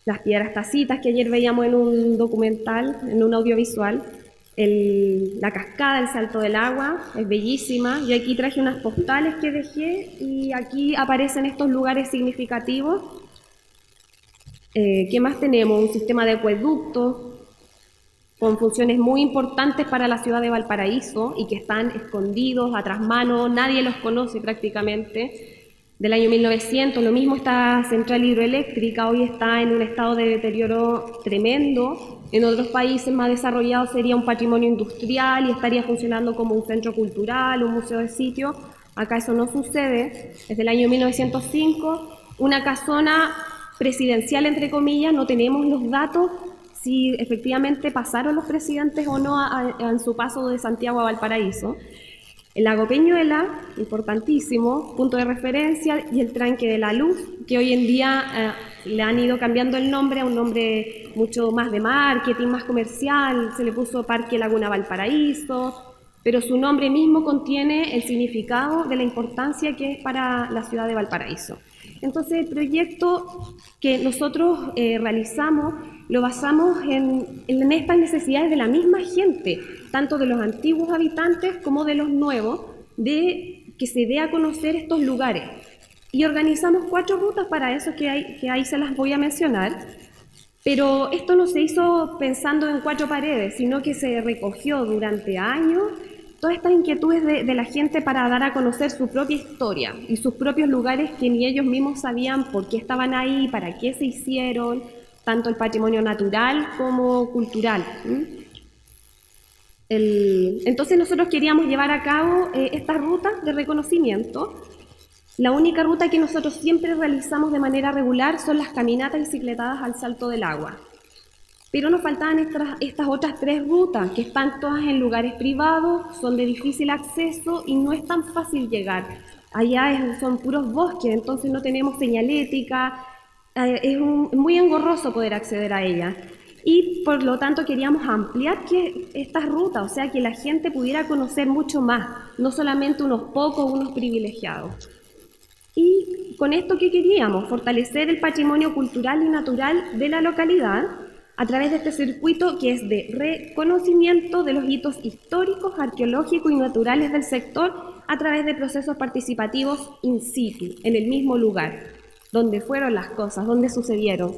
E: las piedras tacitas que ayer veíamos en un documental, en un audiovisual, la cascada, el salto del agua, es bellísima. Yo aquí traje unas postales que dejé y aquí aparecen estos lugares significativos. ¿Qué más tenemos? Un sistema de acueductos con funciones muy importantes para la ciudad de Valparaíso y que están escondidos, a trasmano, nadie los conoce prácticamente, del año 1900. Lo mismo esta central hidroeléctrica, hoy está en un estado de deterioro tremendo. En otros países más desarrollados sería un patrimonio industrial y estaría funcionando como un centro cultural, un museo de sitio. Acá eso no sucede. Desde el año 1905, una casona presidencial, entre comillas, no tenemos los datos si efectivamente pasaron los presidentes o no en su paso de Santiago a Valparaíso. El lago Peñuela, importantísimo, punto de referencia, y el tranque de la Luz, que hoy en día le han ido cambiando el nombre a un nombre mucho más de marketing, más comercial, se le puso Parque Laguna Valparaíso, pero su nombre mismo contiene el significado de la importancia que es para la ciudad de Valparaíso. Entonces el proyecto que nosotros realizamos lo basamos en estas necesidades de la misma gente, tanto de los antiguos habitantes como de los nuevos, de que se dé a conocer estos lugares. Y organizamos 4 rutas para eso que ahí se las voy a mencionar, pero esto no se hizo pensando en 4 paredes, sino que se recogió durante años todas estas inquietudes de la gente para dar a conocer su propia historia y sus propios lugares que ni ellos mismos sabían por qué estaban ahí, para qué se hicieron, tanto el patrimonio natural como cultural. Entonces nosotros queríamos llevar a cabo estas rutas de reconocimiento. La única ruta que nosotros siempre realizamos de manera regular son las caminatas y bicicletadas al Salto del Agua. Pero nos faltaban estas otras 3 rutas, que están todas en lugares privados, son de difícil acceso y no es tan fácil llegar. Allá son puros bosques, entonces no tenemos señalética, es muy engorroso poder acceder a ellas. Y por lo tanto queríamos ampliar estas rutas, o sea, que la gente pudiera conocer mucho más, no solamente unos pocos, unos privilegiados. Y con esto, ¿qué queríamos? Fortalecer el patrimonio cultural y natural de la localidad a través de este circuito que es de reconocimiento de los hitos históricos, arqueológicos y naturales del sector a través de procesos participativos in situ, en el mismo lugar, donde fueron las cosas, donde sucedieron.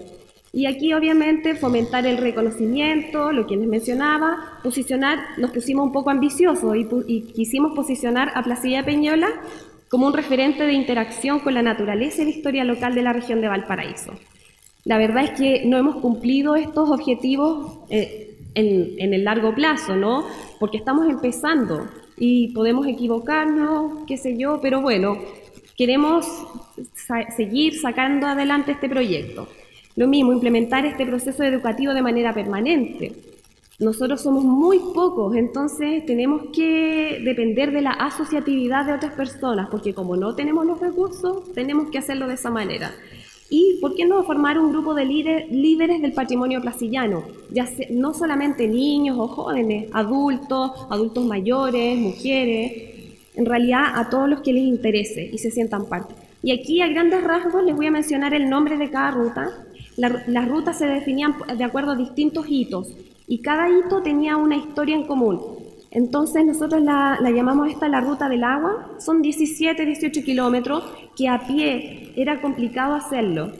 E: Y aquí obviamente fomentar el reconocimiento, lo que les mencionaba, nos pusimos un poco ambiciosos y quisimos posicionar a Placilla de Peñuela como un referente de interacción con la naturaleza y la historia local de la región de Valparaíso. La verdad es que no hemos cumplido estos objetivos en el largo plazo, ¿no? Porque estamos empezando y podemos equivocarnos, qué sé yo, pero bueno, queremos seguir sacando adelante este proyecto. Lo mismo, implementar este proceso educativo de manera permanente. Nosotros somos muy pocos, entonces tenemos que depender de la asociatividad de otras personas, porque como no tenemos los recursos, tenemos que hacerlo de esa manera. Y, ¿por qué no formar un grupo de líderes del patrimonio placillano? No solamente niños o jóvenes, adultos mayores, mujeres, en realidad a todos los que les interese y se sientan parte. Y aquí a grandes rasgos les voy a mencionar el nombre de cada ruta. Las rutas se definían de acuerdo a distintos hitos y cada hito tenía una historia en común. Entonces nosotros la llamamos la ruta del agua. Son 17, 18 kilómetros que a pie era complicado hacerlo.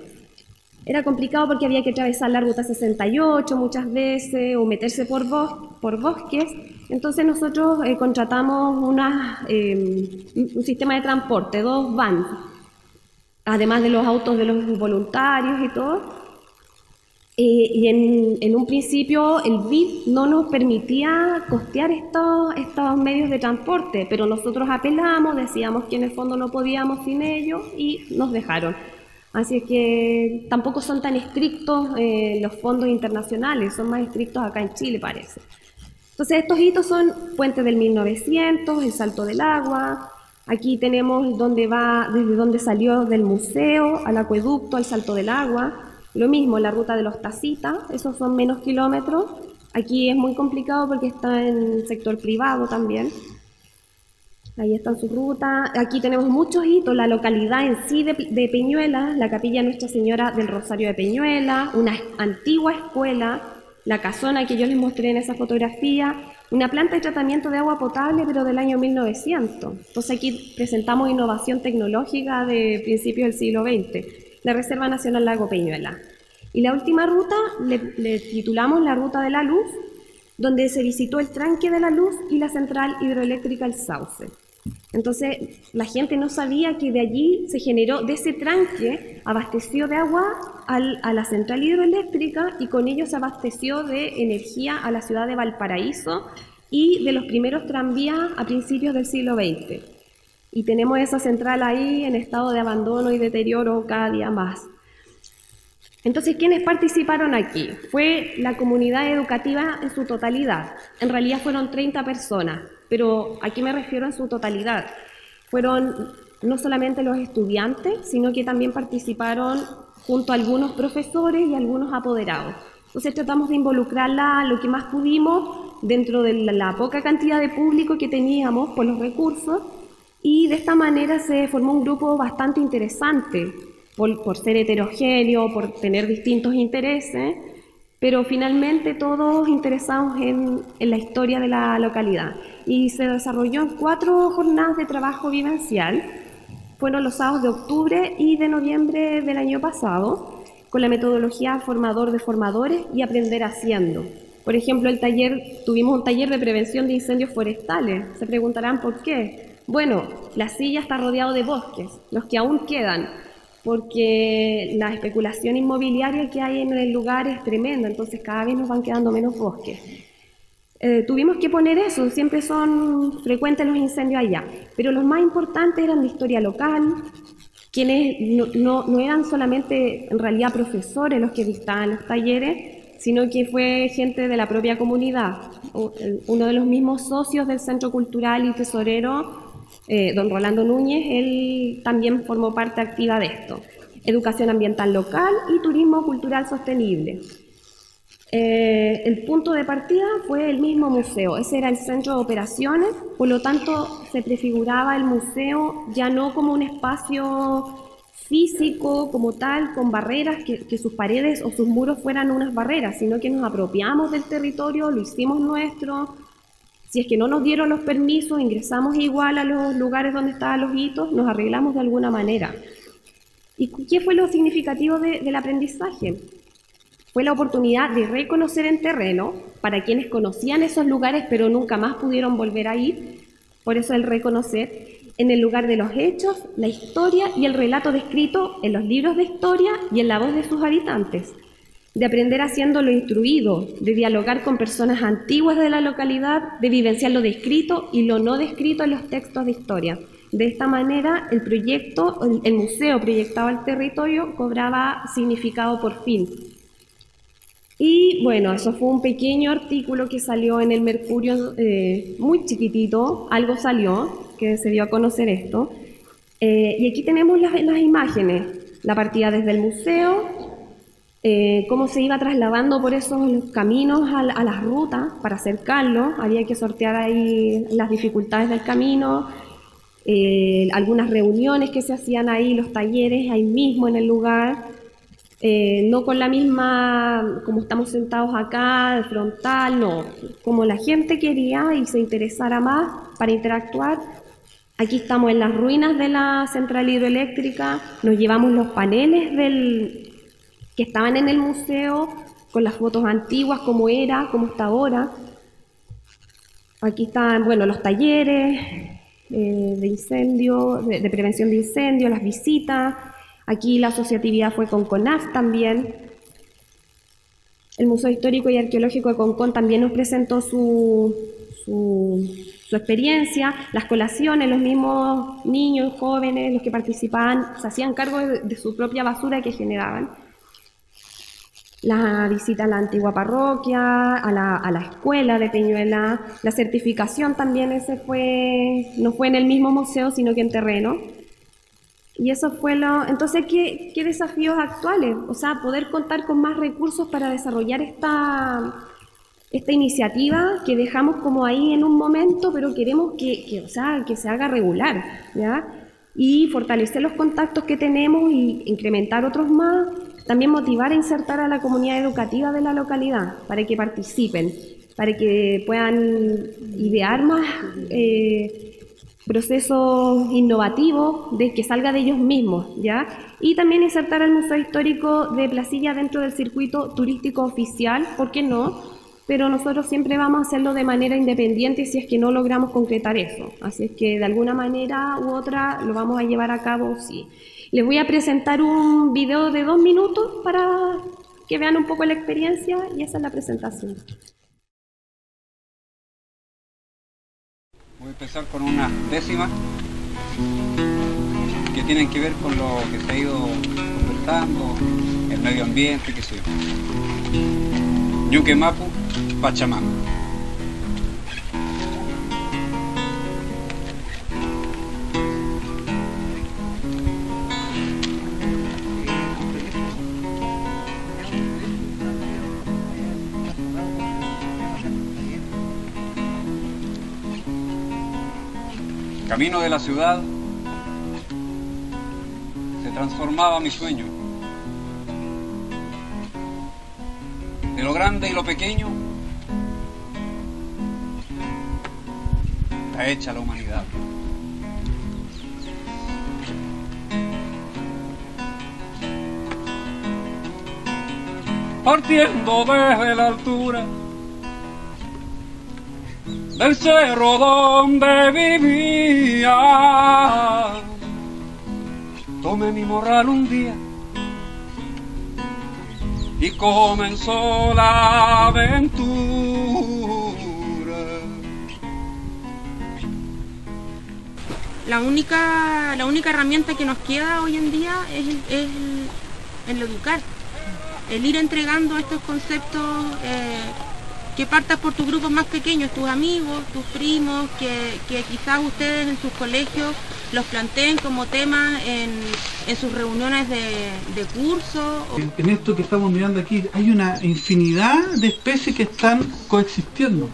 E: Era complicado porque había que atravesar la ruta 68 muchas veces o meterse por bosques. Entonces nosotros contratamos un sistema de transporte, 2 vans, además de los autos de los voluntarios y todo. Y en un principio el BID no nos permitía costear estos medios de transporte, pero nosotros apelamos, decíamos que en el fondo no podíamos sin ellos y nos dejaron. Así que tampoco son tan estrictos los fondos internacionales, son más estrictos acá en Chile, parece. Entonces estos hitos son Puente del 1900, el Salto del Agua. Aquí tenemos desde donde salió del museo al acueducto, al Salto del Agua. Lo mismo, la ruta de los Tacitas, esos son menos kilómetros. Aquí es muy complicado porque está en sector privado también. Ahí está su ruta. Aquí tenemos muchos hitos, la localidad en sí de Peñuela, la capilla Nuestra Señora del Rosario de Peñuela, una antigua escuela, la casona que yo les mostré en esa fotografía, una planta de tratamiento de agua potable, pero del año 1900. Entonces aquí presentamos innovación tecnológica de principios del siglo XX. La Reserva Nacional Lago Peñuela. Y la última ruta le titulamos la Ruta de la Luz, donde se visitó el tranque de la Luz y la central hidroeléctrica El Sauce. Entonces la gente no sabía que de allí se generó, de ese tranque, abasteció de agua a la central hidroeléctrica y con ello se abasteció de energía a la ciudad de Valparaíso y de los primeros tranvías a principios del siglo XX. Y tenemos esa central ahí en estado de abandono y deterioro cada día más. Entonces, ¿quiénes participaron aquí? Fue la comunidad educativa en su totalidad. En realidad fueron 30 personas, pero ¿a qué me refiero en su totalidad? Fueron no solamente los estudiantes, sino que también participaron junto a algunos profesores y algunos apoderados. Entonces tratamos de involucrarla lo que más pudimos dentro de la poca cantidad de público que teníamos por los recursos, y de esta manera se formó un grupo bastante interesante, por ser heterogéneo, por tener distintos intereses, pero finalmente todos interesados en la historia de la localidad. Y se desarrolló en 4 jornadas de trabajo vivencial. Fueron los sábados de octubre y de noviembre del año pasado, con la metodología formador de formadores y aprender haciendo. Por ejemplo, tuvimos un taller de prevención de incendios forestales. Se preguntarán por qué. Bueno, la silla está rodeado de bosques, los que aún quedan, porque la especulación inmobiliaria que hay en el lugar es tremenda, entonces cada vez nos van quedando menos bosques. Tuvimos que poner eso, siempre son frecuentes los incendios allá, pero los más importantes eran de historia local, quienes no eran solamente en realidad profesores los que dictaban los talleres, sino que fue gente de la propia comunidad. Uno de los mismos socios del Centro Cultural y tesorero, don Rolando Núñez, él también formó parte activa de esto. Educación ambiental local y turismo cultural sostenible. El punto de partida fue el mismo museo, ese era el centro de operaciones, por lo tanto se prefiguraba el museo ya no como un espacio físico como tal, con barreras, que sus paredes o sus muros fueran unas barreras, sino que nos apropiamos del territorio, lo hicimos nuestro. Si es que no nos dieron los permisos, ingresamos igual a los lugares donde estaban los hitos, nos arreglamos de alguna manera. ¿Y qué fue lo significativo del aprendizaje? Fue la oportunidad de reconocer en terreno, para quienes conocían esos lugares pero nunca más pudieron volver a ir, por eso el reconocer, en el lugar de los hechos, la historia y el relato descrito en los libros de historia y en la voz de sus habitantes, de aprender haciendo lo instruido, de dialogar con personas antiguas de la localidad, de vivenciar lo descrito y lo no descrito en los textos de historia. De esta manera, el museo proyectado al territorio cobraba significado por fin. Y bueno, eso fue un pequeño artículo que salió en el Mercurio, muy chiquitito, algo salió, que se dio a conocer esto. Y aquí tenemos las imágenes, la partida desde el museo, cómo se iba trasladando por esos caminos a las rutas para acercarlo, había que sortear ahí las dificultades del camino, algunas reuniones que se hacían ahí, los talleres ahí mismo en el lugar, no con la misma, como estamos sentados acá, de frontal, no, como la gente quería y se interesara más para interactuar. Aquí estamos en las ruinas de la central hidroeléctrica, nos llevamos los paneles que estaban en el museo, con las fotos antiguas, cómo era, cómo está ahora. Aquí están, bueno, los talleres de incendio, de prevención de incendios, las visitas. Aquí la asociatividad fue con CONAF también. El Museo Histórico y Arqueológico de Concón también nos presentó su experiencia, las colaciones, los mismos niños, jóvenes, los que participaban, se hacían cargo de su propia basura que generaban. La visita a la antigua parroquia, a la escuela de Peñuela, la certificación también, no fue en el mismo museo, sino que en terreno. Y eso fue entonces, ¿qué desafíos actuales? O sea, poder contar con más recursos para desarrollar esta iniciativa que dejamos como ahí en un momento, pero queremos que se haga regular, ¿ya? Y fortalecer los contactos que tenemos y incrementar otros más. También motivar e insertar a la comunidad educativa de la localidad para que participen, para que puedan idear más procesos innovativos que salga de ellos mismos, ¿ya? Y también insertar al Museo Histórico de Placilla dentro del circuito turístico oficial, ¿por qué no? Pero nosotros siempre vamos a hacerlo de manera independiente si es que no logramos concretar eso. Así es que de alguna manera u otra lo vamos a llevar a cabo, sí. Les voy a presentar un video de 2 minutos para que vean un poco la experiencia y esa es la presentación.
F: Voy a empezar con unas décimas que tienen que ver con lo que se ha ido convirtiendo tratando el medio ambiente, qué sé yo. Ñuque Mapu, Pachamama. Camino de la ciudad, se transformaba mi sueño. De lo grande y lo pequeño, está hecha la humanidad. Partiendo desde la altura del cerro donde vivía, tomé mi morral un día y comenzó la aventura.
G: La única herramienta que nos queda hoy en día es el educar, el ir entregando estos conceptos, que partas por tus grupos más pequeños, tus amigos, tus primos, que quizás ustedes en sus colegios los planteen como temas en sus reuniones de curso.
H: En esto que estamos mirando aquí hay una infinidad de especies que están coexistiendo.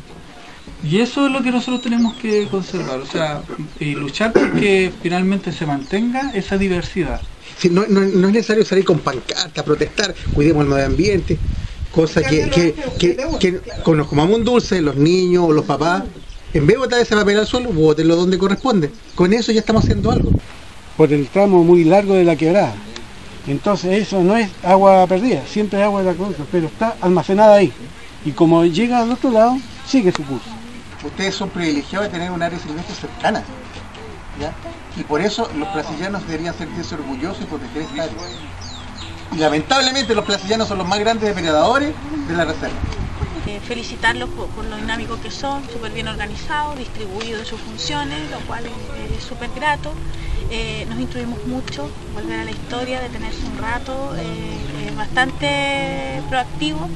H: Y eso es lo que nosotros tenemos que conservar, o sea, y luchar porque finalmente se mantenga esa diversidad.
I: Sí, no es necesario salir con pancarta a protestar, cuidemos el medio ambiente, cosa que nos comamos un dulce, los niños o los papás, en vez de botar ese papel al suelo, bótenlo donde corresponde. Con eso ya estamos haciendo algo.
J: Por el tramo muy largo de la quebrada. Entonces eso no es agua perdida, siempre es agua de la costa, pero está almacenada ahí. Y como llega al otro lado, sigue su curso.
I: Ustedes son privilegiados de tener un área silvestre cercana, ¿ya? Y por eso los placillanos deberían sentirse orgullosos y proteger esta área. Y lamentablemente los placillanos son los más grandes depredadores de la reserva.
K: Felicitarlos por lo dinámicos que son, súper bien organizados, distribuidos en sus funciones, lo cual es súper grato. Nos instruimos mucho, volver a la historia, detenerse un rato, bastante proactivo.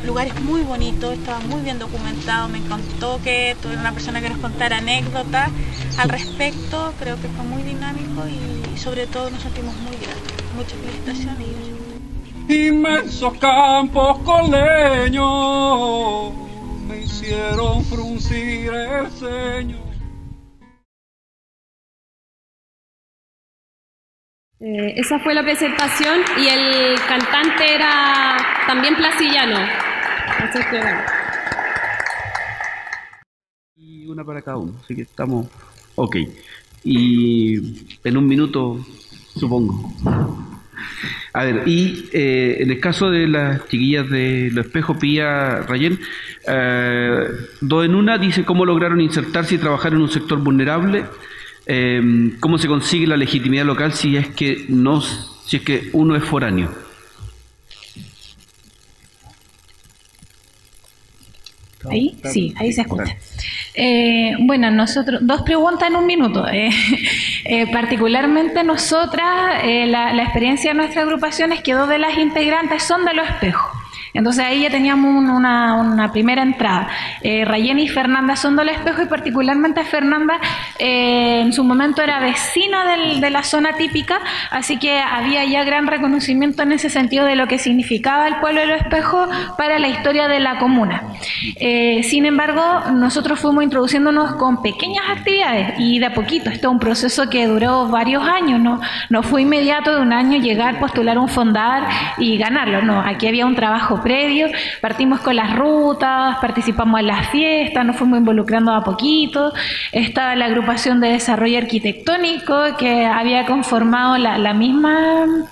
K: Lugares muy bonitos, estaba muy bien documentado, me encantó que tuve una persona que nos contara anécdotas al respecto, creo que fue muy dinámico y sobre todo nos sentimos muy gratos. Muchas felicitaciones.
F: Inmensos campos con leño me hicieron fruncir el ceño.
E: Esa fue la presentación y el cantante era también placillano. Así que bueno.
A: Y una para cada uno, así que estamos ok. Y en un minuto, supongo. A ver, y en el caso de las chiquillas de Los Espejos, Pía, Rayén, dos en una, dice cómo lograron insertarse y trabajar en un sector vulnerable. ¿Cómo se consigue la legitimidad local si es que uno es foráneo?
C: ¿Ahí? Sí, ahí se escucha. Bueno, nosotros, dos preguntas en un minuto. Particularmente nosotras, la experiencia de nuestra agrupación es que dos de las integrantes son de Los Espejos. Entonces ahí ya teníamos una primera entrada. Rayén y Fernanda son de Los Espejos y particularmente Fernanda en su momento era vecina de la zona típica, así que había ya gran reconocimiento en ese sentido de lo que significaba el pueblo de Los Espejos para la historia de la comuna. Sin embargo, nosotros fuimos introduciéndonos con pequeñas actividades y de a poquito. Esto es un proceso que duró varios años, no fue inmediato de un año llegar, postular un fondar y ganarlo, no, aquí había un trabajo previo, partimos con las rutas, participamos en las fiestas, nos fuimos involucrando a poquito, estaba la agrupación de desarrollo arquitectónico que había conformado los mismos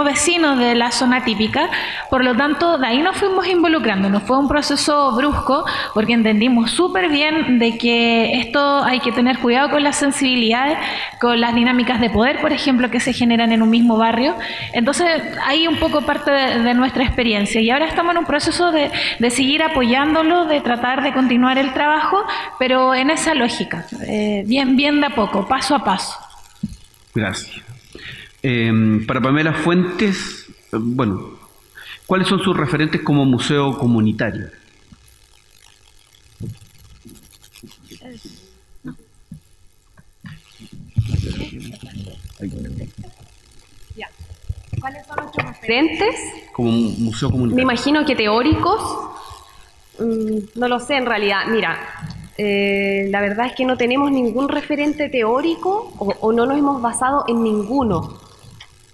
C: vecinos de la zona típica, por lo tanto de ahí nos fuimos involucrando, no fue un proceso brusco porque entendimos súper bien de que esto hay que tener cuidado con las sensibilidades, con las dinámicas de poder, por ejemplo, que se generan en un mismo barrio, entonces ahí un poco parte de nuestra experiencia y ahora estamos en un proceso de seguir apoyándolo, de tratar de continuar el trabajo, pero en esa lógica, bien de a poco, paso a paso.
A: Gracias. Para Pamela Fuentes, bueno, ¿cuáles son sus referentes como museo comunitario?
E: ¿Cuáles son nuestros referentes?
A: Como un museo comunitario.
E: Me imagino que teóricos. No lo sé en realidad. Mira, la verdad es que no tenemos ningún referente teórico o no nos hemos basado en ninguno.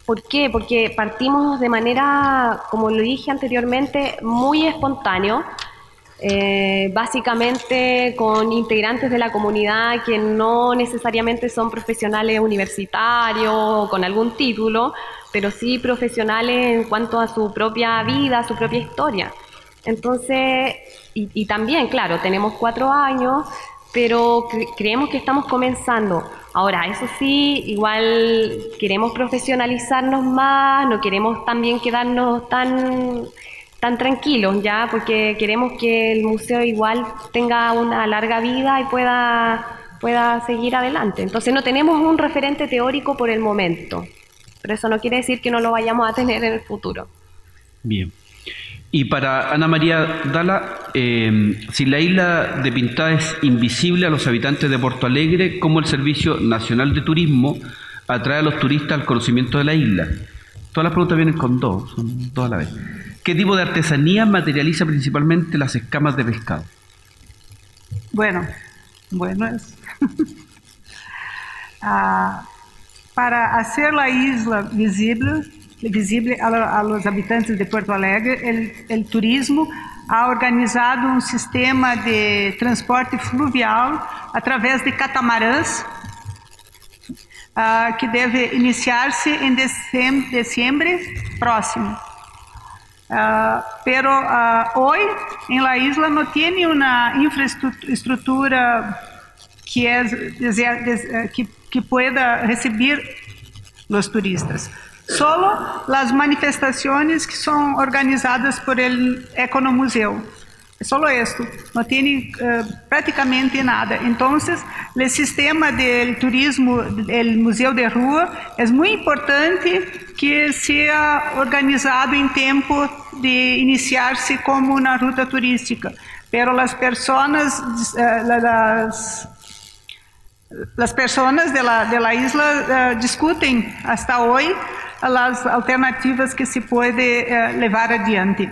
E: ¿Por qué? Porque partimos de manera, como lo dije anteriormente, muy espontáneo. Básicamente con integrantes de la comunidad que no necesariamente son profesionales universitarios o con algún título, pero sí profesionales en cuanto a su propia vida, su propia historia. Entonces, y también, claro, tenemos 4 años, pero creemos que estamos comenzando. Ahora, eso sí, igual queremos profesionalizarnos más, no queremos también quedarnos tan tranquilos, ya, porque queremos que el museo igual tenga una larga vida y pueda seguir adelante. Entonces no tenemos un referente teórico por el momento, pero eso no quiere decir que no lo vayamos a tener en el futuro.
A: Bien. Y para Ana María Dala, si la isla de Pintada es invisible a los habitantes de Porto Alegre, ¿cómo el Servicio Nacional de Turismo atrae a los turistas al conocimiento de la isla? Todas las preguntas vienen con dos, son dos a la vez. ¿Qué tipo de artesanía materializa principalmente las escamas de pescado?
D: Bueno, es para hacer la isla visible a los habitantes de Porto Alegre, el turismo ha organizado un sistema de transporte fluvial a través de catamarãs, que debe iniciarse en diciembre próximo. Pero hoy en la isla no tiene una infraestructura que pueda recibir los turistas. Solo las manifestaciones que son organizadas por el Economuseo. Solo esto, no tiene prácticamente nada. Entonces, el sistema del turismo, el Museo de Rua, es muy importante que sea organizado en tiempo de iniciarse como una ruta turística. Pero las personas de la isla discuten hasta hoy las alternativas que se puede llevar adiante.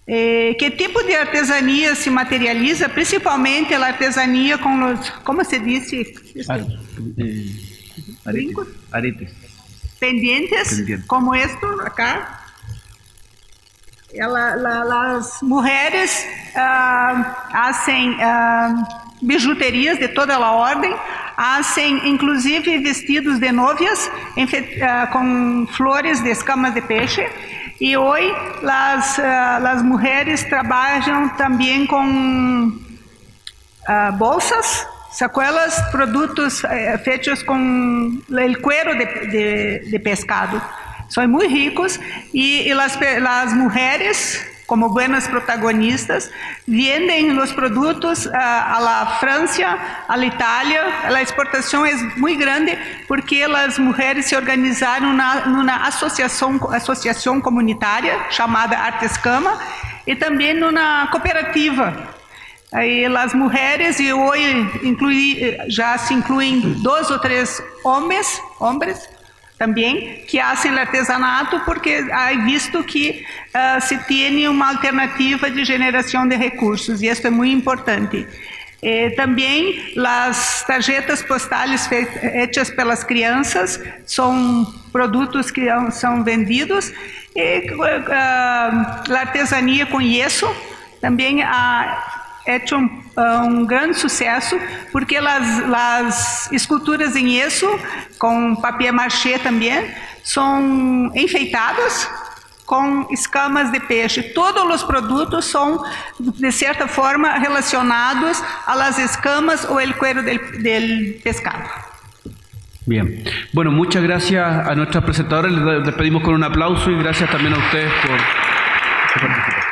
D: ¿Qué tipo de artesanía se materializa? Principalmente a artesanía con los, ¿cómo se dice?
A: Aretes.
D: Pendientes, como esto acá. Las mujeres hacen bijuterias de toda la orden, hacen inclusive vestidos de novias con flores de escamas de peixe. Y hoy las mujeres trabajan también con bolsas, sacolas, productos hechos con el cuero de pescado. Son muy ricos y las mujeres, como buenas protagonistas, venden los productos a la Francia, a la Italia. La exportación es muy grande porque las mujeres se organizaron en una asociación comunitaria llamada Artescama y también una cooperativa. Aí las mujeres, y hoy ya se incluyen 2 o 3 hombres también que hacen el artesanato porque hay visto que se tiene una alternativa de generación de recursos y esto es muy importante. También las tarjetas postales hechas por las crianças son productos que son vendidos. La artesanía con yeso también ha hecho un gran suceso porque las esculturas en yeso con papier mâché también son enfeitadas con escamas de peixe. Todos los productos son de cierta forma relacionados a las escamas o el cuero del pescado.
A: Bien, bueno, muchas gracias a nuestras presentadoras, les despedimos con un aplauso y gracias también a ustedes por participar.